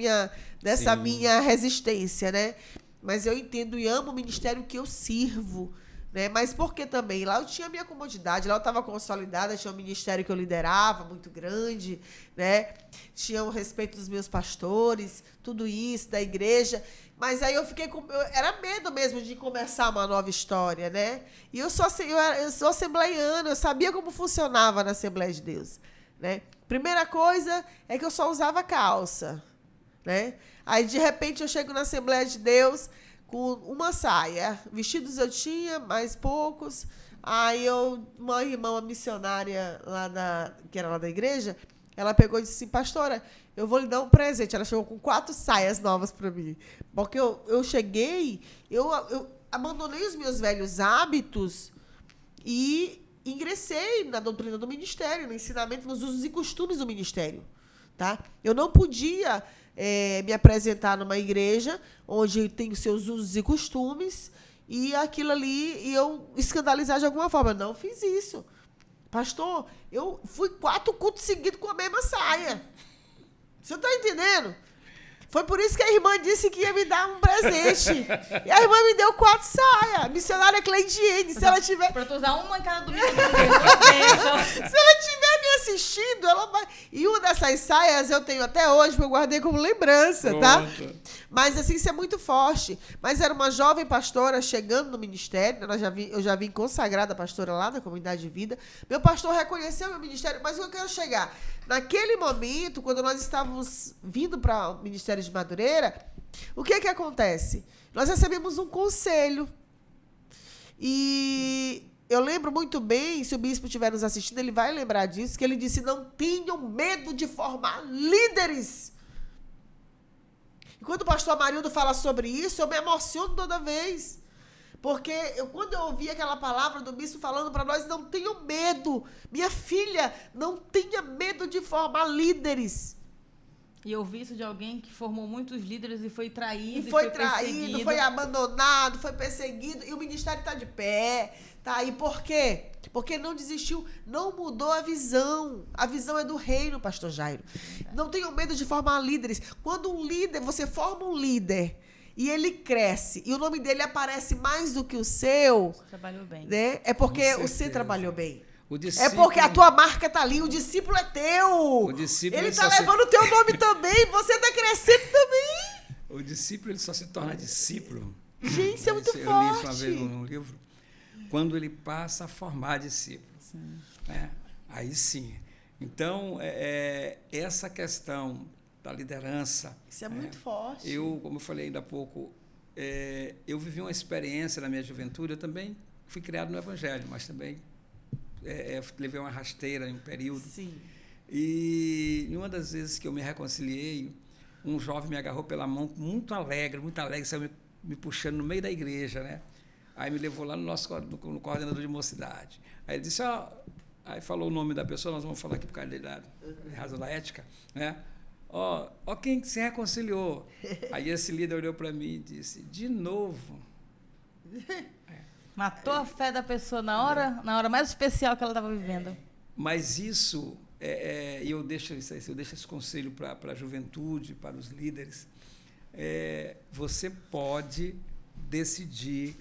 minha resistência, né? Mas eu entendo e amo o ministério que eu sirvo. Né? Mas porque também lá eu tinha a minha comodidade, lá eu estava consolidada, tinha um ministério que eu liderava muito grande, né? Tinha o respeito dos meus pastores, tudo isso, da igreja. Mas aí eu fiquei era medo mesmo de começar uma nova história, né? E eu sou assembleiana, eu sabia como funcionava na Assembleia de Deus, né? Primeira coisa é que eu só usava calça, né? Aí de repente eu chego na Assembleia de Deus com uma saia. Vestidos eu tinha, mais poucos. Aí uma irmã, uma missionária que era lá da igreja, ela pegou e disse assim, pastora, eu vou lhe dar um presente. Ela chegou com 4 saias novas para mim. Porque eu cheguei, eu abandonei os meus velhos hábitos e ingressei na doutrina do ministério, no ensinamento, nos usos e costumes do ministério. Tá? Eu não podia me apresentar numa igreja onde tem os seus usos e costumes e aquilo ali e eu escandalizar de alguma forma. Não fiz isso. Pastor, eu fui 4 cultos seguidos com a mesma saia. Você está entendendo? Foi por isso que a irmã disse que ia me dar um presente. E a irmã me deu 4 saias. Missionária Cleidiene, se ela tiver... Pra tu usar uma em cada domingo. Se ela estiver me assistindo, ela vai... E uma dessas saias eu tenho até hoje, porque eu guardei como lembrança, tá? Mas assim, isso é muito forte. Mas era uma jovem pastora chegando no ministério, eu já vim consagrada pastora lá na Comunidade de Vida. Meu pastor reconheceu meu ministério, mas eu quero chegar. Naquele momento, quando nós estávamos vindo para o Ministério de Madureira, o que acontece? Nós recebemos um conselho. E eu lembro muito bem, se o bispo estiver nos assistindo, ele vai lembrar disso, que ele disse, não tenham medo de formar líderes. E quando o pastor Amarildo fala sobre isso, eu me emociono toda vez. Porque quando eu ouvi aquela palavra do bispo falando para nós, não tenham medo. Minha filha, não tenha medo de formar líderes. E eu ouvi isso de alguém que formou muitos líderes e foi traído. Foi abandonado, foi perseguido. E o ministério está de pé. Tá aí por quê? Porque não desistiu, não mudou a visão. A visão é do reino, pastor Jairo. Não tenham medo de formar líderes. Quando você forma um líder... E ele cresce, e o nome dele aparece mais do que o seu. Trabalhou bem. Né? É porque você trabalhou bem. É porque a tua marca está ali, o discípulo é teu. Ele está levando o teu nome também, você está crescendo também. O discípulo ele só se torna discípulo. Gente, isso é muito forte. Eu li isso uma vez num livro. Quando ele passa a formar discípulos. Aí sim. Então, essa questão da liderança. Isso é muito forte. Como eu falei ainda há pouco, eu vivi uma experiência na minha juventude, eu também fui criado no Evangelho, mas também levei uma rasteira em um período. Sim. E em uma das vezes que eu me reconciliei, um jovem me agarrou pela mão, muito alegre, saiu me puxando no meio da igreja, né? Aí me levou lá no coordenador de mocidade. Aí ele disse, aí falou o nome da pessoa, nós vamos falar aqui por causa da razão da ética, né? Ó quem se reconciliou. Aí esse líder olhou para mim e disse, de novo. Matou a fé da pessoa na hora mais especial que ela estava vivendo. Mas isso, eu deixo esse conselho para a juventude, para os líderes. Você pode decidir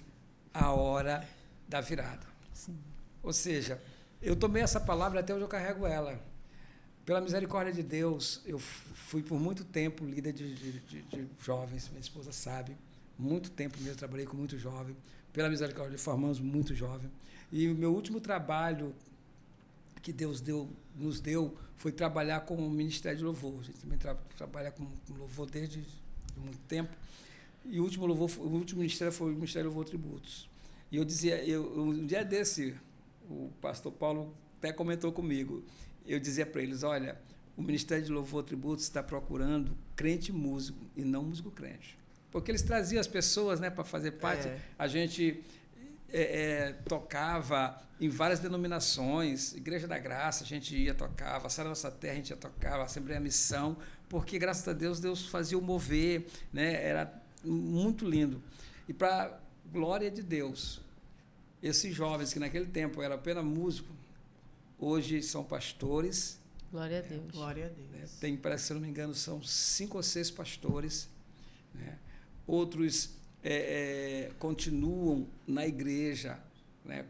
a hora da virada. Sim. Ou seja, eu tomei essa palavra até hoje eu carrego ela. Pela misericórdia de Deus, eu fui por muito tempo líder de jovens, minha esposa sabe, muito tempo mesmo, trabalhei com muito jovem, pela misericórdia formamos muito jovem. E o meu último trabalho que Deus nos deu foi trabalhar com o Ministério de Louvor. A gente também trabalha com louvor desde muito tempo. E o último ministério foi o Ministério de Louvor Tributos. E eu dizia, um dia desse, o pastor Paulo até comentou comigo, eu dizia para eles, olha, o Ministério de Louvor Tributos está procurando crente músico e não músico crente. Porque eles traziam as pessoas, né, para fazer parte. A gente tocava em várias denominações, Igreja da Graça, a gente ia, tocava, Sara Nossa Terra, a gente ia, tocava, Assembleia Missão, porque, graças a Deus, Deus fazia o mover, né, era muito lindo. E, para glória de Deus, esses jovens que naquele tempo eram apenas músicos, hoje são pastores. Glória a Deus. Glória a Deus. Tem, parece, se eu não me engano, são 5 ou 6 pastores, né? Outros continuam na igreja, né?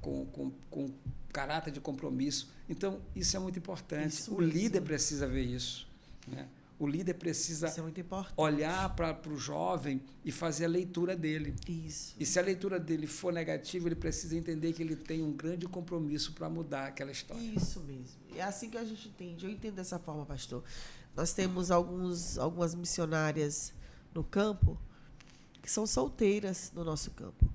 com caráter de compromisso. Então, isso é muito importante. Isso o mesmo. líder precisa ver isso, né? O líder precisa Isso é muito importante. olhar para o jovem e fazer a leitura dele. Isso. E se a leitura dele for negativa, ele precisa entender que ele tem um grande compromisso para mudar aquela história. Isso mesmo. É assim que a gente entende. Eu entendo dessa forma, pastor. Nós temos algumas missionárias no campo que são solteiras no nosso campo.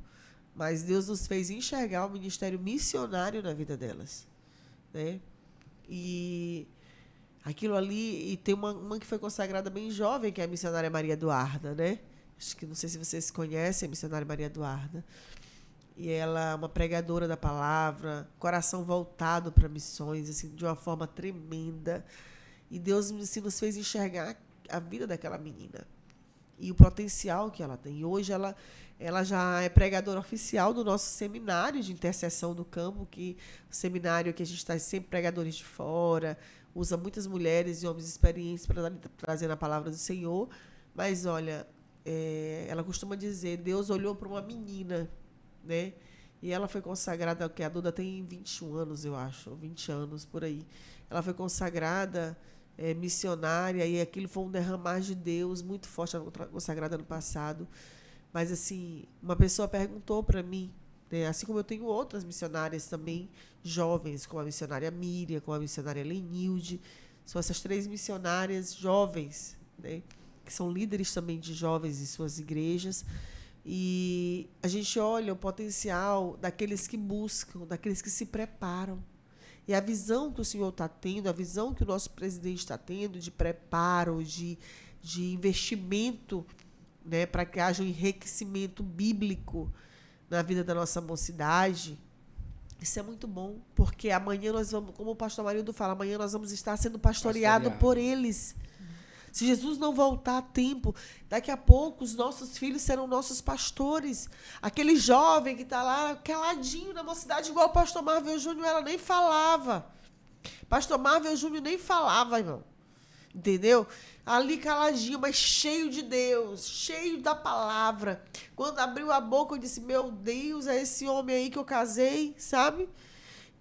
Mas Deus nos fez enxergar o ministério missionário na vida delas, né? E aquilo ali, e tem uma que foi consagrada bem jovem, que é a missionária Maria Eduarda, né? Acho que não sei se vocês conhecem a missionária Maria Eduarda. E ela é uma pregadora da palavra, coração voltado para missões, assim, de uma forma tremenda. E Deus assim, nos fez enxergar a vida daquela menina e o potencial que ela tem. E hoje ela já é pregadora oficial do nosso seminário de intercessão do campo, que o seminário que a gente está sempre pregadores de fora, usa muitas mulheres e homens experientes para trazer a palavra do Senhor. Mas, olha, ela costuma dizer, Deus olhou para uma menina, né? E ela foi consagrada, que a Duda tem 21 anos, eu acho, 20 anos, por aí. Ela foi consagrada missionária, e aquilo foi um derramar de Deus muito forte, ela foi consagrada no passado. Mas, assim, uma pessoa perguntou para mim, né, assim como eu tenho outras missionárias também, jovens, como a missionária Miriam, como a missionária Lenilde, são essas 3 missionárias jovens, né, que são líderes também de jovens em suas igrejas. E a gente olha o potencial daqueles que buscam, daqueles que se preparam. E a visão que o Senhor está tendo, a visão que o nosso presidente está tendo de preparo, de investimento, né, para que haja um enriquecimento bíblico na vida da nossa mocidade, isso é muito bom, porque amanhã nós vamos, como o pastor Marildo fala, amanhã nós vamos estar sendo pastoreados por eles. Se Jesus não voltar a tempo, daqui a pouco os nossos filhos serão nossos pastores. Aquele jovem que está lá caladinho na mocidade, igual o pastor Marvel Júnior, ela nem falava. Pastor Marvel Júnior nem falava, irmão. Entendeu? Ali caladinho, mas cheio de Deus, cheio da palavra. Quando abriu a boca, eu disse, meu Deus, é esse homem aí que eu casei, sabe?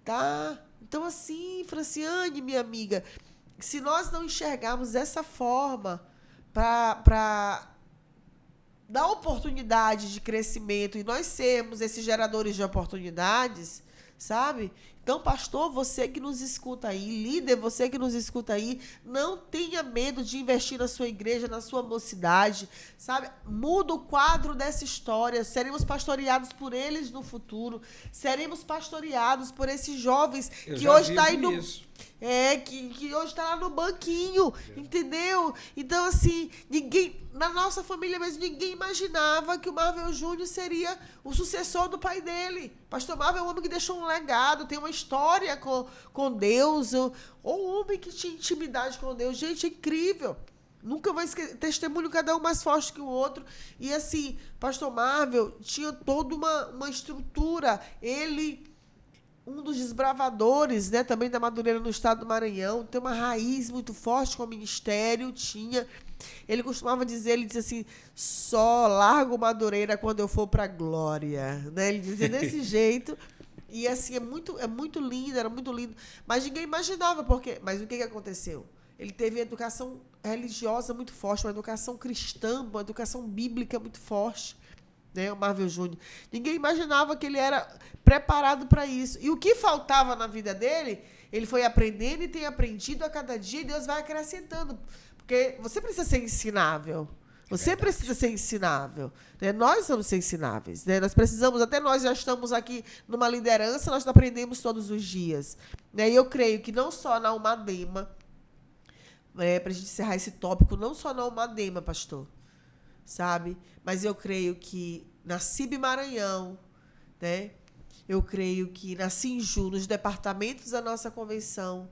Tá? Então, assim, Franciane, minha amiga, se nós não enxergarmos dessa forma para dar oportunidade de crescimento e nós sermos esses geradores de oportunidades, sabe? Então, pastor, você que nos escuta aí, líder, você que nos escuta aí, não tenha medo de investir na sua igreja, na sua mocidade, sabe? Muda o quadro dessa história, seremos pastoreados por eles no futuro, seremos pastoreados por esses jovens que hoje está aí no... que hoje está lá no banquinho, entendeu? Então, assim, na nossa família mesmo, ninguém imaginava que o Marvel Júnior seria o sucessor do pai dele. Pastor Marvel é um homem que deixou um legado, tem uma história com Deus, ou um homem que tinha intimidade com Deus. Gente, é incrível. Nunca vai esquecer, testemunho cada um mais forte que o outro. E assim, pastor Marvel tinha toda uma estrutura. Ele... um dos desbravadores, né, também da Madureira no estado do Maranhão, tem uma raiz muito forte com o ministério, tinha. Ele costumava dizer, ele dizia assim, só largo Madureira quando eu for para a glória, né? Ele dizia desse jeito. E assim, é muito lindo, era muito lindo. Mas ninguém imaginava, mas o que aconteceu? Ele teve educação religiosa muito forte, uma educação cristã, uma educação bíblica muito forte. Né, o Marvel Júnior. Ninguém imaginava que ele era preparado para isso. E o que faltava na vida dele, ele foi aprendendo e tem aprendido a cada dia, e Deus vai acrescentando. Porque você precisa ser ensinável. Você precisa ser ensinável. Né? Nós vamos ser ensináveis. Né? Nós precisamos, até nós já estamos aqui numa liderança, nós aprendemos todos os dias. Né? E eu creio que não só na Umadema, para a gente encerrar esse tópico, não só na Umadema, pastor, sabe? Mas eu creio que na CIB Maranhão, né? Eu creio que na Sinju, nos departamentos da nossa convenção,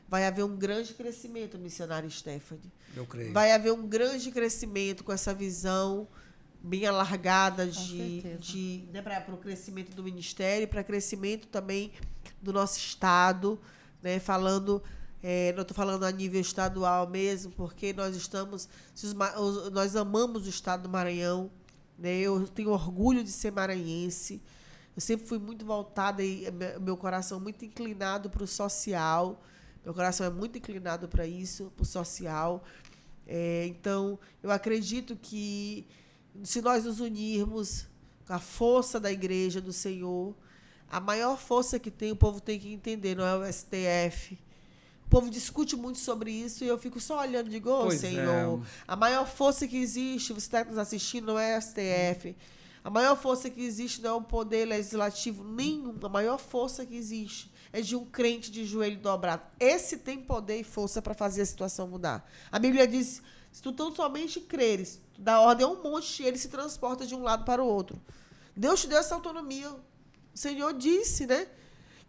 vai haver um grande crescimento, missionário Stephanie. Eu creio. Vai haver um grande crescimento com essa visão bem alargada né, para o crescimento do ministério, para crescimento também do nosso estado, né, não estou falando a nível estadual mesmo, porque nós amamos o estado do Maranhão, né, eu tenho orgulho de ser maranhense, eu sempre fui muito voltada e meu coração muito inclinado para o social. Meu coração é muito inclinado para isso, para o social. Então, eu acredito que se nós nos unirmos com a força da igreja, do Senhor, a maior força que tem, o povo tem que entender, não é o STF. O povo discute muito sobre isso e eu fico só olhando e digo, Senhor, a maior força que existe, você está nos assistindo, não é o STF. A maior força que existe não é o poder legislativo nenhum. A maior força que existe é de um crente de joelho dobrado. Esse tem poder e força para fazer a situação mudar. A Bíblia diz, se tu tão somente creres, tu dá ordem a um monte e ele se transporta de um lado para o outro. Deus te deu essa autonomia. O Senhor disse, né?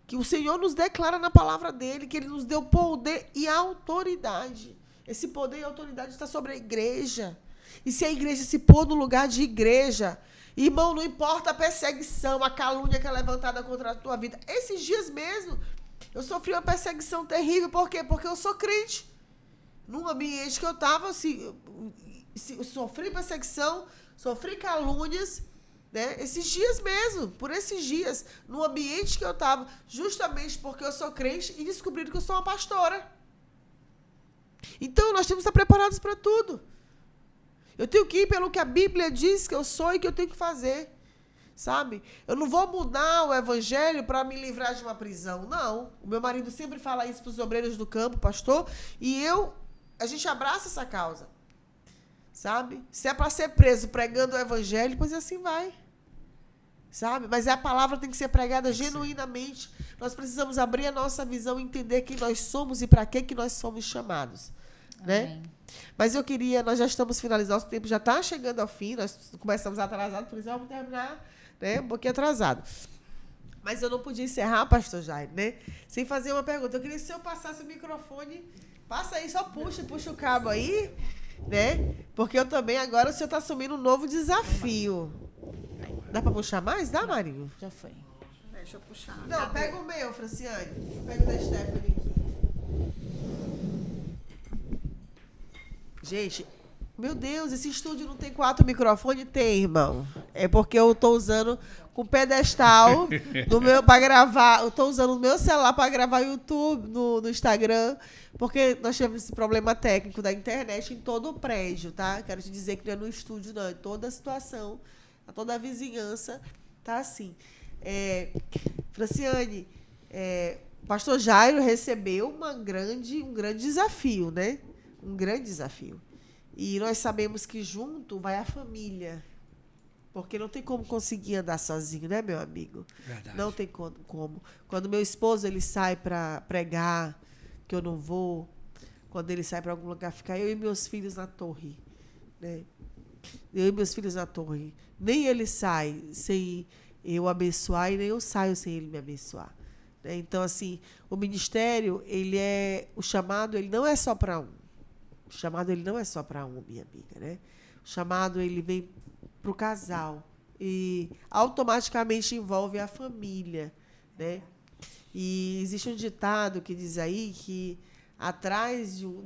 Que o Senhor nos declara na palavra dele, que ele nos deu poder e autoridade. Esse poder e autoridade está sobre a igreja. E se a igreja se pôr no lugar de igreja, irmão, não importa a perseguição, a calúnia que é levantada contra a tua vida. Esses dias mesmo, eu sofri uma perseguição terrível. Por quê? Porque eu sou crente. Num ambiente que eu estava, eu sofri perseguição, sofri calúnias, né? Esses dias mesmo, por esses dias, no ambiente que eu estava, justamente porque eu sou crente e descobriram que eu sou uma pastora. Então, nós temos que estar preparados para tudo. Eu tenho que ir pelo que a Bíblia diz que eu sou e que eu tenho que fazer, sabe? Eu não vou mudar o evangelho para me livrar de uma prisão, não. O meu marido sempre fala isso para os obreiros do campo, pastor, e a gente abraça essa causa, sabe? Se é para ser preso pregando o evangelho, pois assim vai, sabe? Mas a palavra tem que ser pregada genuinamente. Nós precisamos abrir a nossa visão e entender quem nós somos e para que nós somos chamados, né? Amém. Mas nós já estamos finalizando, nosso tempo já está chegando ao fim, nós começamos atrasado, por isso vamos terminar, né, um pouquinho atrasado. Mas eu não podia encerrar, pastor Jair, né, sem fazer uma pergunta. Eu queria que o senhor passasse o microfone, passa aí, só puxa o cabo aí, né, porque eu também, agora o senhor está assumindo um novo desafio. Dá para puxar mais? Dá, Marinho? Já foi. Deixa eu puxar. Não, pega o meu, Franciane. Pega o da Stephanie aqui. Gente, meu Deus, esse estúdio não tem 4 microfones? Tem, irmão. É porque eu estou usando com pedestal do meu para gravar. Eu estou usando o meu celular para gravar YouTube no Instagram, porque nós tivemos esse problema técnico da internet em todo o prédio, tá? Quero te dizer que não é no estúdio, não. Em toda a situação, toda a vizinhança, tá assim. Franciane, o pastor Jairo recebeu um grande desafio, né? Um grande desafio. E nós sabemos que junto vai a família. Porque não tem como conseguir andar sozinho, né, meu amigo? Verdade. Não tem como. Quando meu esposo ele sai para pregar, que eu não vou, quando ele sai para algum lugar, ficar eu e meus filhos na torre. Né? Eu e meus filhos na torre. Nem ele sai sem eu abençoar e nem eu saio sem ele me abençoar. Né? Então, assim, o ministério, o chamado, ele não é só para um. O chamado ele não é só para um, minha amiga, né? O chamado ele vem para o casal e automaticamente envolve a família, né? E existe um ditado que diz aí que atrás de um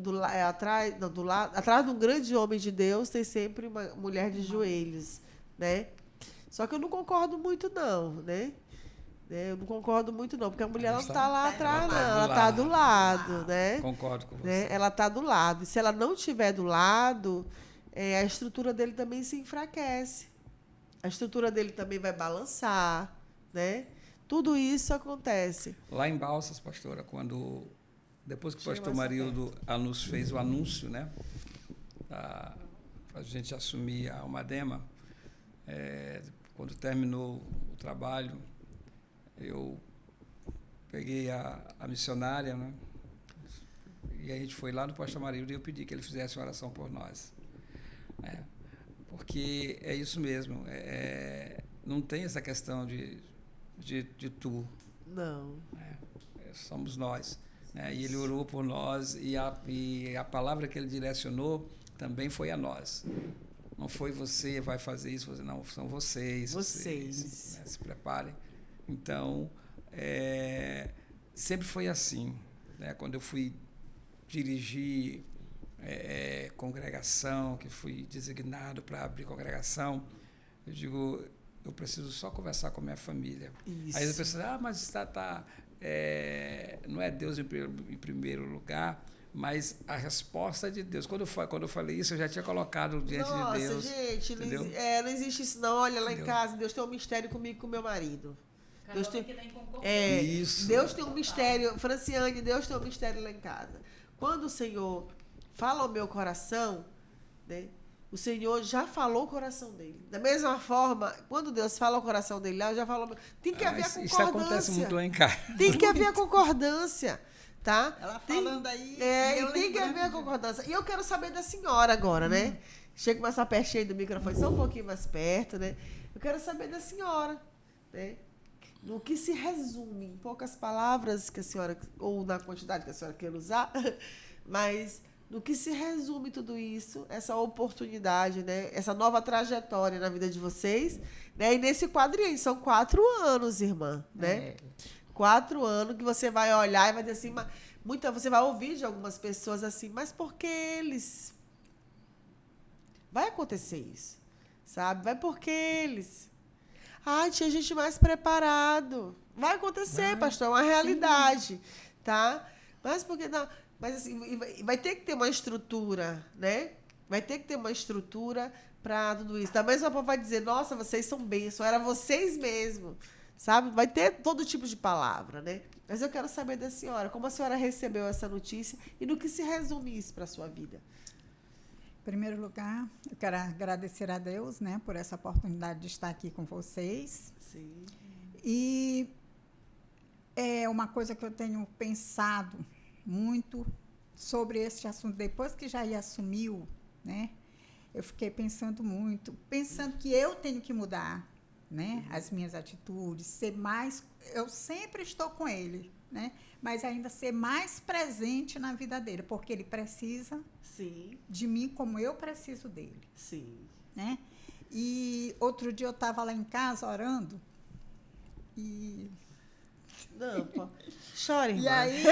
grande homem de Deus tem sempre uma mulher de joelhos, né? Só que eu não concordo muito não, né? Eu não concordo muito, não, porque a mulher não está lá atrás, não. Ela está do lado, né? Concordo com você. Né? Ela está do lado. E se ela não estiver do lado, a estrutura dele também se enfraquece. A estrutura dele também vai balançar, né? Tudo isso acontece. Lá em Balsas, pastora, depois que o pastor Marildo nos fez o anúncio, né? a gente assumir a Almadema, quando terminou o trabalho, eu peguei a missionária, né? E a gente foi lá no Pastor Amarildo e eu pedi que ele fizesse uma oração por nós. Porque é isso mesmo. Não tem essa questão de tu. Não. Somos nós. Né? E ele orou por nós e a palavra que ele direcionou também foi a nós. Não foi você vai fazer isso, não, são vocês. Vocês né? Se preparem. Então, sempre foi assim. Né? Quando eu fui dirigir congregação, que fui designado para abrir congregação, eu digo, eu preciso só conversar com a minha família. Isso. Aí as pessoas, mas não é Deus em primeiro lugar, mas a resposta de Deus. Quando eu falei isso, eu já tinha colocado diante de Deus. Nossa, gente, não existe isso não. Olha, lá em casa, Deus tem um mistério comigo e com meu marido. Deus tem, isso. Deus tem um mistério, Franciane, Deus tem um mistério lá em casa. Quando o Senhor fala ao meu coração, né, o Senhor já falou o coração dele. Da mesma forma, quando Deus fala o coração dele lá, eu já falo. Tem que haver a concordância. Isso acontece muito lá em casa. Tem que haver a concordância, tá? Ela falando aí. E tem que haver a concordância. E eu quero saber da senhora agora, né? Chega mais pertinho do microfone, só um pouquinho mais perto, né? Eu quero saber da senhora, né? No que se resume, em poucas palavras que a senhora, ou na quantidade que a senhora queira usar, mas no que se resume tudo isso, essa oportunidade, né? Essa nova trajetória na vida de vocês, né? E nesse quadrinho, são 4 anos, irmã, né? 4 anos que você vai olhar e vai dizer assim, você vai ouvir de algumas pessoas assim, mas por que eles? Vai acontecer isso, sabe? Vai porque eles... tinha gente mais preparado. Vai acontecer, pastor, é uma realidade, tá? Mas porque não? Mas assim, vai ter que ter uma estrutura, né? Vai ter que ter uma estrutura para tudo isso. Da mesma forma vai dizer, nossa, vocês são bênçãos, era vocês mesmo, sabe? Vai ter todo tipo de palavra, né? Mas eu quero saber da senhora, como a senhora recebeu essa notícia e no que se resume isso para a sua vida? Em primeiro lugar, eu quero agradecer a Deus, né, por essa oportunidade de estar aqui com vocês. Sim. E é uma coisa que eu tenho pensado muito sobre esse assunto. Depois que Jair assumiu, né, eu fiquei pensando muito, pensando que eu tenho que mudar, né, as minhas atitudes, ser mais... Eu sempre estou com ele, né, mas ainda ser mais presente na vida dele, porque ele precisa... Sim. De mim como eu preciso dele. Sim. Né? E outro dia eu estava lá em casa orando e... Não, pô. Chore, irmã. E aí,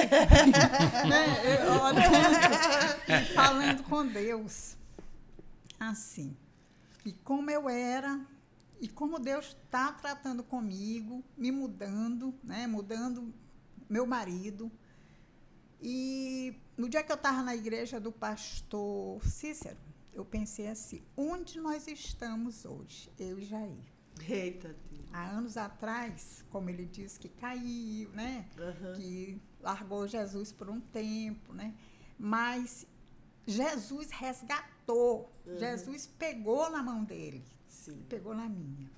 né, eu orando e falando com Deus, assim, e como eu era, e como Deus está tratando comigo, me mudando, né, mudando meu marido. E no dia que eu estava na igreja do pastor Cícero, eu pensei assim, onde nós estamos hoje, eu e Jair? Eita, Deus. Há anos atrás, como ele disse, que caiu, né? Que largou Jesus por um tempo, né? Mas Jesus resgatou, Jesus pegou na mão dele, sim, pegou na minha,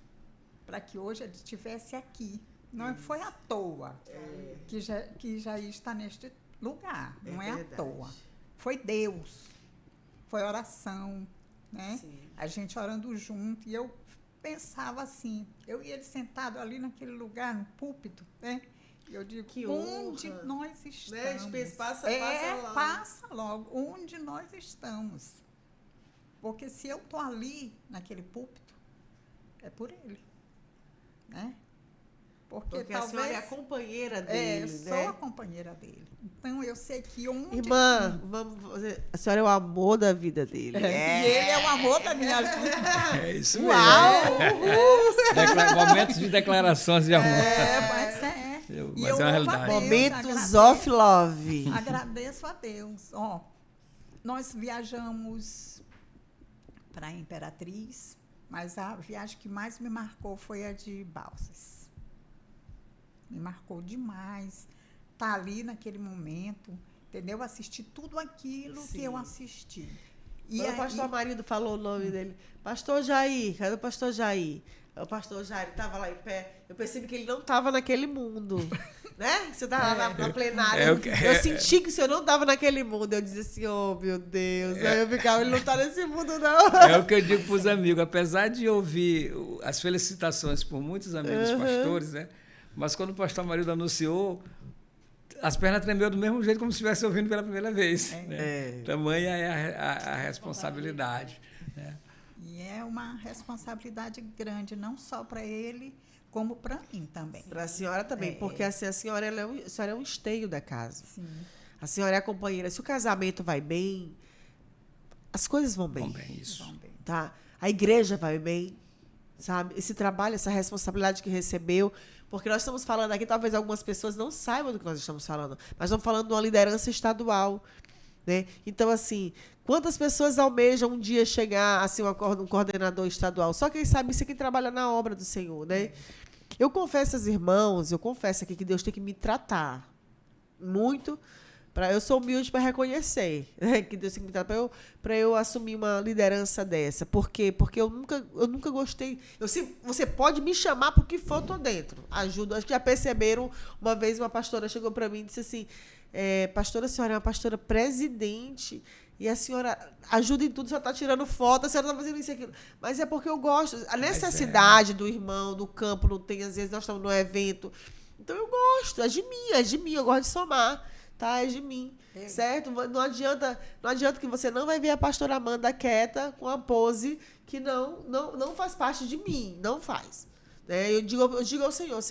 para que hoje ele estivesse aqui. Não foi à toa que Jair está neste lugar, não é à toa. Foi Deus, foi oração, né? Sim. A gente orando junto, e eu pensava assim, eu e ele sentado ali naquele lugar, no púlpito, né? E eu digo, que onde honra. Nós estamos? Né? Passa logo. Passa logo, onde nós estamos. Porque se eu estou ali, naquele púlpito, é por ele, né? Porque talvez, a senhora é a companheira dele, eu sou a companheira dele. Então, eu sei que onde... Irmã, vamos fazer... A senhora é o amor da vida dele. E ele é o amor da minha vida. É isso mesmo. Uau! Momentos de declarações de amor. Mas Mas é uma realidade. Momentos of love. Agradeço a Deus. Nós viajamos para a Imperatriz, mas a viagem que mais me marcou foi a de Balsas. Me marcou demais estar ali naquele momento, entendeu? Assistir tudo aquilo que eu assisti. Quando o pastor marido falou o nome dele, Pastor Jair, cadê o pastor Jair? O pastor Jair estava lá em pé, eu percebi que ele não estava naquele mundo, né? Você estava lá na plenária, eu senti que o senhor não estava naquele mundo, eu dizia assim, oh meu Deus, aí eu ficava, ele não está nesse mundo não. É o que eu digo para os amigos, apesar de ouvir as felicitações por muitos amigos pastores, né? Mas quando o pastor marido anunciou, as pernas tremeu do mesmo jeito como se estivesse ouvindo pela primeira vez. Né? Tamanha é a responsabilidade. Né? E é uma responsabilidade grande, não só para ele, como para mim também. Para a senhora também, porque assim, a senhora é um esteio da casa. Sim. A senhora é a companheira. Se o casamento vai bem, as coisas vão bem. Vão bem, isso. Vão bem. Tá? A igreja vai bem, sabe? Esse trabalho, essa responsabilidade que recebeu. Porque nós estamos falando aqui, talvez algumas pessoas não saibam do que nós estamos falando, mas estamos falando de uma liderança estadual. Né? Então, assim, quantas pessoas almejam um dia chegar a ser um coordenador estadual? Só quem sabe isso é quem trabalha na obra do Senhor. Né? Eu confesso aos irmãos, eu confesso aqui que Deus tem que me tratar muito. Eu sou humilde para reconhecer, né, que Deus tem que me tratar para eu assumir uma liderança dessa. Por quê? Porque eu nunca gostei. Você pode me chamar porque for, eu tô dentro. Ajuda. Acho que já perceberam. Uma vez uma pastora chegou para mim e disse assim, pastora, a senhora é uma pastora presidente e a senhora ajuda em tudo, a senhora está tirando foto, a senhora está fazendo isso e aquilo. Mas é porque eu gosto. A necessidade do irmão, do campo, não tem, às vezes nós estamos num evento. Então eu gosto, é de mim, eu gosto de somar. Tá, é de mim, certo? Não adianta que você não vai ver a pastora Amanda quieta com a pose que não faz parte de mim, não faz. Né? Eu digo ao Senhor,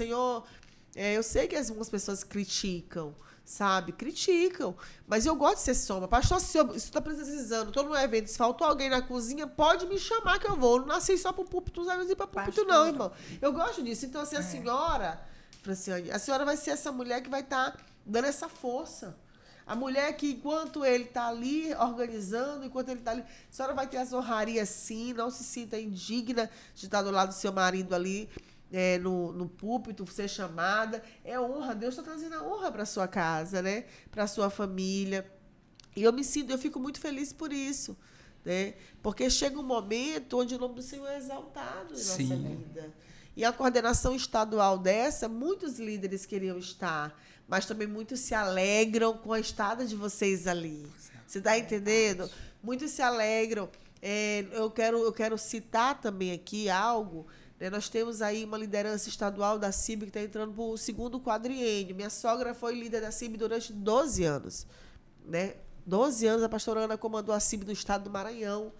eu sei que algumas pessoas criticam, sabe? Criticam, mas eu gosto de ser soma. Pastor, se eu estou precisando, estou num evento, se faltou alguém na cozinha, pode me chamar que eu vou. Eu não nasci só para o púlpito, não nasci para o púlpito não, irmão. Eu gosto disso. Então, assim, a senhora vai ser essa mulher que vai estar dando essa força. A mulher que, enquanto ele está ali organizando, enquanto ele está ali, a senhora vai ter as honrarias sim, não se sinta indigna de estar do lado do seu marido ali, no púlpito, ser chamada. É honra, Deus está trazendo a honra para a sua casa, né? Para a sua família. E eu fico muito feliz por isso, né? Porque chega um momento onde o nome do Senhor é exaltado em nossa vida. E a coordenação estadual dessa, muitos líderes queriam estar, mas também muitos se alegram com a estada de vocês ali. Você está entendendo? Muitos se alegram. Eu quero citar também aqui algo. Né? Nós temos aí uma liderança estadual da CIB que está entrando para o 2º quadriênio. Minha sogra foi líder da CIB durante 12 anos. Né? 12 anos a pastora Ana comandou a CIB do estado do Maranhão.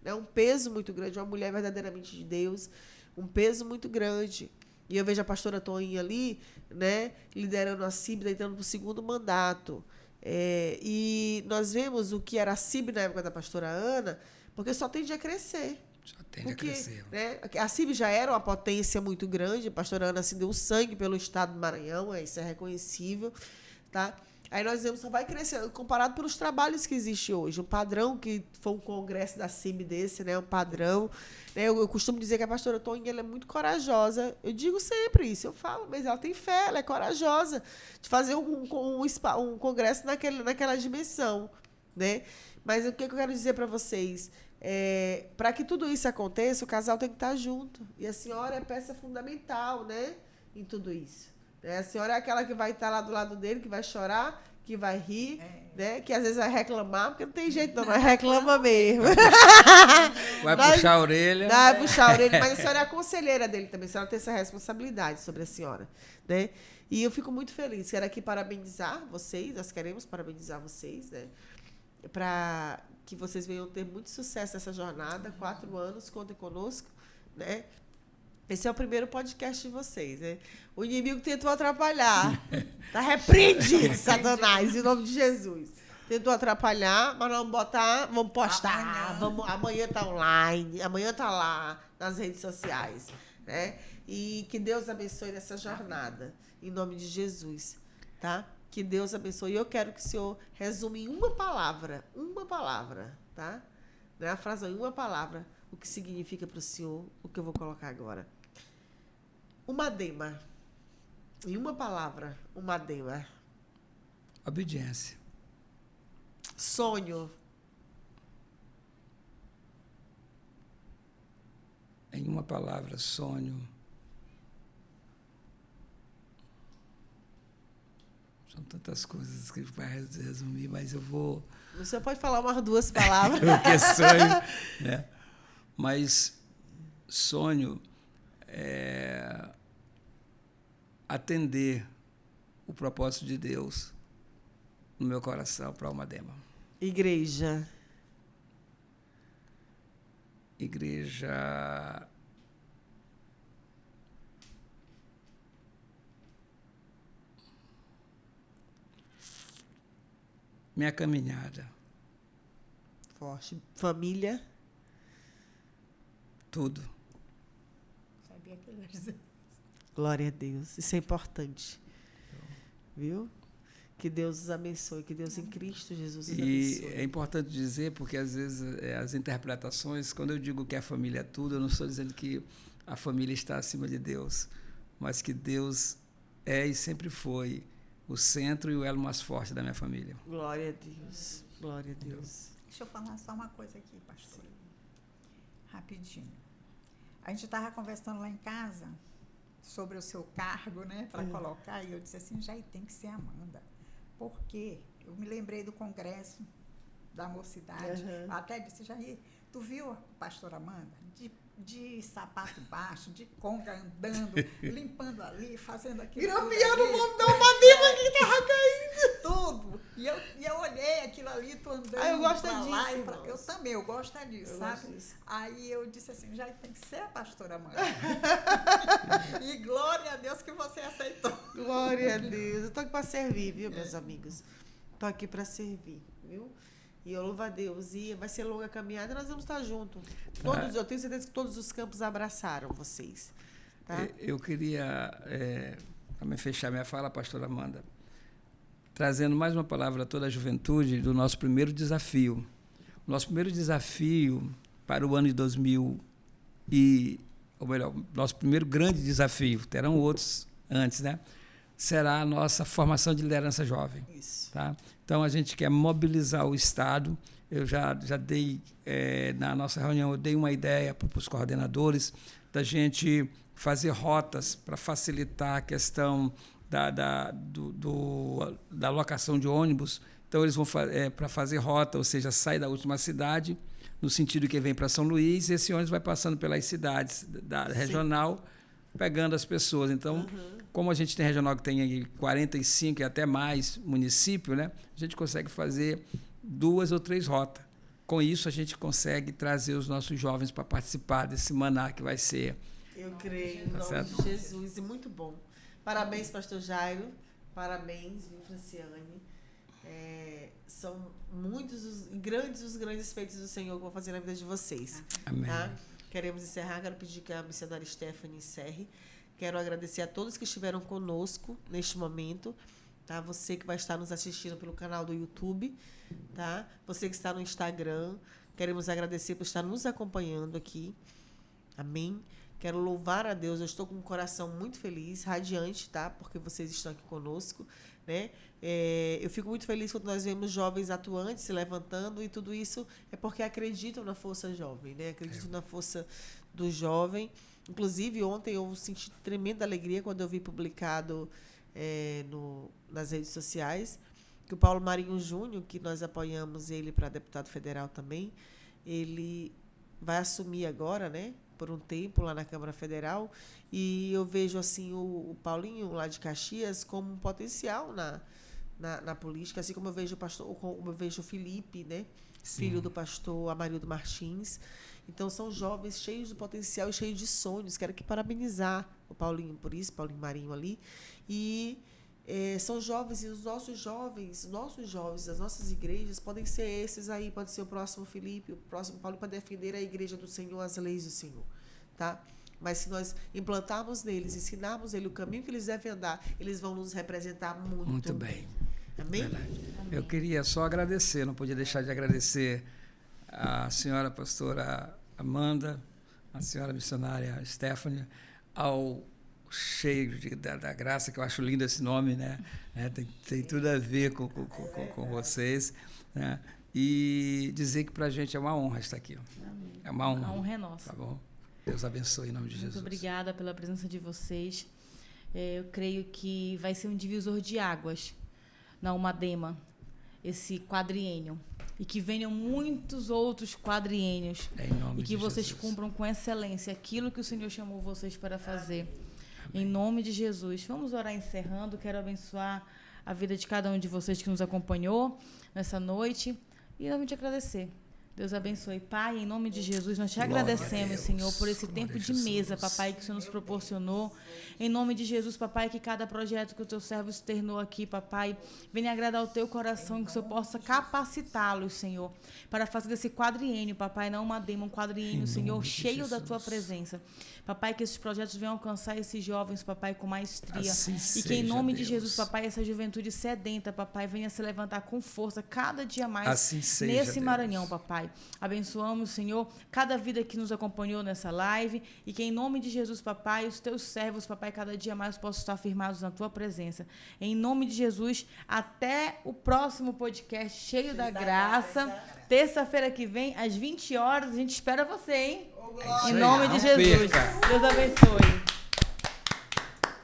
Né? Um peso muito grande, uma mulher verdadeiramente de Deus. Um peso muito grande. E eu vejo a pastora Toinha ali, né, liderando a CIB, entrando para o 2º mandato. E nós vemos o que era a CIB na época da pastora Ana, porque só tende a crescer. Só tende a crescer. Né, a CIB já era uma potência muito grande, a pastora Ana se deu sangue pelo estado do Maranhão, isso é reconhecível. Tá? Aí nós vemos só vai crescer, comparado pelos trabalhos que existem hoje. Um padrão que foi um congresso da CIB desse, né? Um padrão. Né? Eu costumo dizer que a pastora Toninha ela é muito corajosa. Eu digo sempre isso, eu falo, mas ela tem fé, ela é corajosa de fazer um congresso naquela dimensão. Né? Mas o que eu quero dizer para vocês? Para que tudo isso aconteça, o casal tem que estar junto. E a senhora é peça fundamental, né? Em tudo isso. A senhora é aquela que vai estar lá do lado dele, que vai chorar, que vai rir, né? Que às vezes vai reclamar, porque não tem jeito não, mas reclama mesmo. Vai puxar a orelha. Vai puxar a orelha, mas a senhora é a conselheira dele também, a senhora tem essa responsabilidade sobre a senhora, né? E eu fico muito feliz, quero aqui parabenizar vocês, nós queremos parabenizar vocês, né? Para que vocês venham ter muito sucesso nessa jornada, 4 anos, contem conosco, né? Esse é o primeiro podcast de vocês, né? O inimigo tentou atrapalhar. Tá repreendido, Satanás, em nome de Jesus. Tentou atrapalhar, mas vamos postar. Amanhã tá online, amanhã tá lá nas redes sociais, né? E que Deus abençoe nessa jornada, em nome de Jesus, tá? Que Deus abençoe. E eu quero que o senhor resume em uma palavra, tá? Não é a frase, em uma palavra, o que significa para o senhor, o que eu vou colocar agora. Umadema. Em uma palavra, umadema. Obediência. Sonho. Em uma palavra, sonho. São tantas coisas que vai resumir, mas eu vou... Você pode falar umas 2 palavras. Porque sonho, né? Mas sonho é atender o propósito de Deus no meu coração para Almadema. Igreja. Igreja... Minha caminhada. Forte. Família. Tudo. Sabia que ele ia dizer. Glória a Deus. Isso é importante. Viu? Que Deus os abençoe. Que Deus em Cristo Jesus os E abençoe. é importante dizer, porque às vezes as interpretações, quando eu digo que a família é tudo, eu não estou dizendo que a família está acima de Deus, mas que Deus é e sempre foi o centro e o elo mais forte da minha família. Glória a Deus. Glória a Deus. Deixa eu falar só uma coisa aqui, pastor. Rapidinho. A gente estava conversando lá em casa sobre o seu cargo, né, para colocar, e eu disse assim, Jair, tem que ser Amanda. Por quê? Eu me lembrei do congresso da mocidade. Eu até disse, Jair, tu viu a pastora Amanda? De sapato baixo, de conga andando, limpando ali, fazendo aquilo. Grampeando o nome da Almadema que tava caindo. Tudo. E eu olhei aquilo ali, tu andando. Ah, eu gosto pra disso, lá e irmãos. eu também, eu gosto disso, Eu sabe? gosto disso. Aí eu disse assim, já tem que ser a pastora Amanda. E glória a Deus que você aceitou. Glória a Deus. Eu tô aqui para servir, viu, meus amigos? Tô aqui para servir, viu? E eu louvo a Deus. E vai ser longa a caminhada, nós vamos estar juntos. Todos, eu tenho certeza que todos os campos abraçaram vocês. Tá? Eu queria, para fechar minha fala, pastora Amanda, trazendo mais uma palavra a toda a juventude do nosso primeiro desafio. O nosso primeiro desafio para o ano de 2000 ou melhor, nosso primeiro grande desafio, terão outros antes, né? Será a nossa formação de liderança jovem. Isso. Tá? Então, a gente quer mobilizar o Estado. Eu já dei, na nossa reunião, eu dei uma ideia para os coordenadores da gente fazer rotas para facilitar a questão da alocação de ônibus. Então, eles vão para fazer rota, ou seja, sai da última cidade, no sentido que vem para São Luís, e esse ônibus vai passando pelas cidades da regional, pegando as pessoas. Então, como a gente tem regional que tem aí 45 e até mais municípios, né, a gente consegue fazer 2 ou 3 rotas. Com isso, a gente consegue trazer os nossos jovens para participar desse maná que vai ser. Eu creio, em Tá nome certo? de Jesus. E muito bom. Parabéns, pastor Jairo. Parabéns, viu, Franciane. São muitos grandes feitos do Senhor que vão fazer na vida de vocês. Amém. Tá? Queremos encerrar, quero pedir que a missionária Stephanie encerre. Quero agradecer a todos que estiveram conosco neste momento. Tá? Você que vai estar nos assistindo pelo canal do YouTube. Tá? Você que está no Instagram. Queremos agradecer por estar nos acompanhando aqui. Amém? Quero louvar a Deus. Eu estou com um coração muito feliz, radiante, tá? Porque vocês estão aqui conosco, né? Eu fico muito feliz quando nós vemos jovens atuantes se levantando, e tudo isso é porque acreditam na força jovem, né? Acreditam na força do jovem. Inclusive, ontem eu senti tremenda alegria quando eu vi publicado nas redes sociais que o Paulo Marinho Júnior, que nós apoiamos ele para deputado federal também, ele vai assumir agora, né? Por um tempo lá na Câmara Federal, e eu vejo assim o Paulinho lá de Caxias como um potencial na política, assim como eu vejo o Felipe, né? Sim. Filho do pastor Amarildo Martins. Então são jovens cheios de potencial e cheios de sonhos. Quero aqui parabenizar o Paulinho por isso, Paulinho Marinho ali. E são jovens, e os nossos jovens, das nossas igrejas, podem ser esses aí, pode ser o próximo Felipe, o próximo Paulo, para defender a igreja do Senhor, as leis do Senhor, tá? Mas se nós implantarmos neles, ensinarmos eles o caminho que eles devem andar, eles vão nos representar muito, Muito bem. Amém? Verdade. Eu queria só agradecer, não podia deixar de agradecer a senhora pastora Amanda, a senhora missionária Stephanie, ao cheio da graça, que eu acho lindo esse nome, né? Tem tudo a ver com vocês, né? E dizer que para a gente é uma honra estar aqui. É uma honra. A honra é nossa. Tá bom? Deus abençoe em nome de Jesus. Muito obrigada pela presença de vocês. Eu creio que vai ser um divisor de águas na Umadema, esse quadriênio. E que venham muitos outros quadriênios. Em nome e que de vocês Jesus. cumpram com excelência aquilo que o Senhor chamou vocês para fazer. Amém. Em nome de Jesus. Vamos orar encerrando. Quero abençoar a vida de cada um de vocês que nos acompanhou nessa noite. E eu vou te agradecer. Deus abençoe. Pai, em nome de Jesus, nós te agradecemos, Senhor, por esse tempo de mesa, papai, que o Senhor nos proporcionou. Em nome de Jesus, papai, que cada projeto que o teu servo externou aqui, papai, venha agradar o teu coração, que o Senhor possa capacitá-los, Senhor, para fazer desse quadriênio, papai, não uma demo, um quadriênio, Senhor, cheio da tua presença. Papai, que esses projetos venham alcançar esses jovens, papai, com maestria. Assim e que em nome de Deus. Jesus, papai, essa juventude sedenta, papai, venha se levantar com força cada dia mais Assim seja, nesse Deus. Maranhão, papai. Abençoamos, Senhor, cada vida que nos acompanhou nessa live e que em nome de Jesus, papai, os teus servos, papai, cada dia mais possam estar firmados na tua presença. Em nome de Jesus, até o próximo podcast cheio da graça. Terça-feira que vem, às 20 horas, a gente espera você, hein? isso Em aí, nome de não Jesus. perca. Deus abençoe.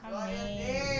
Glória a Amém. Deus.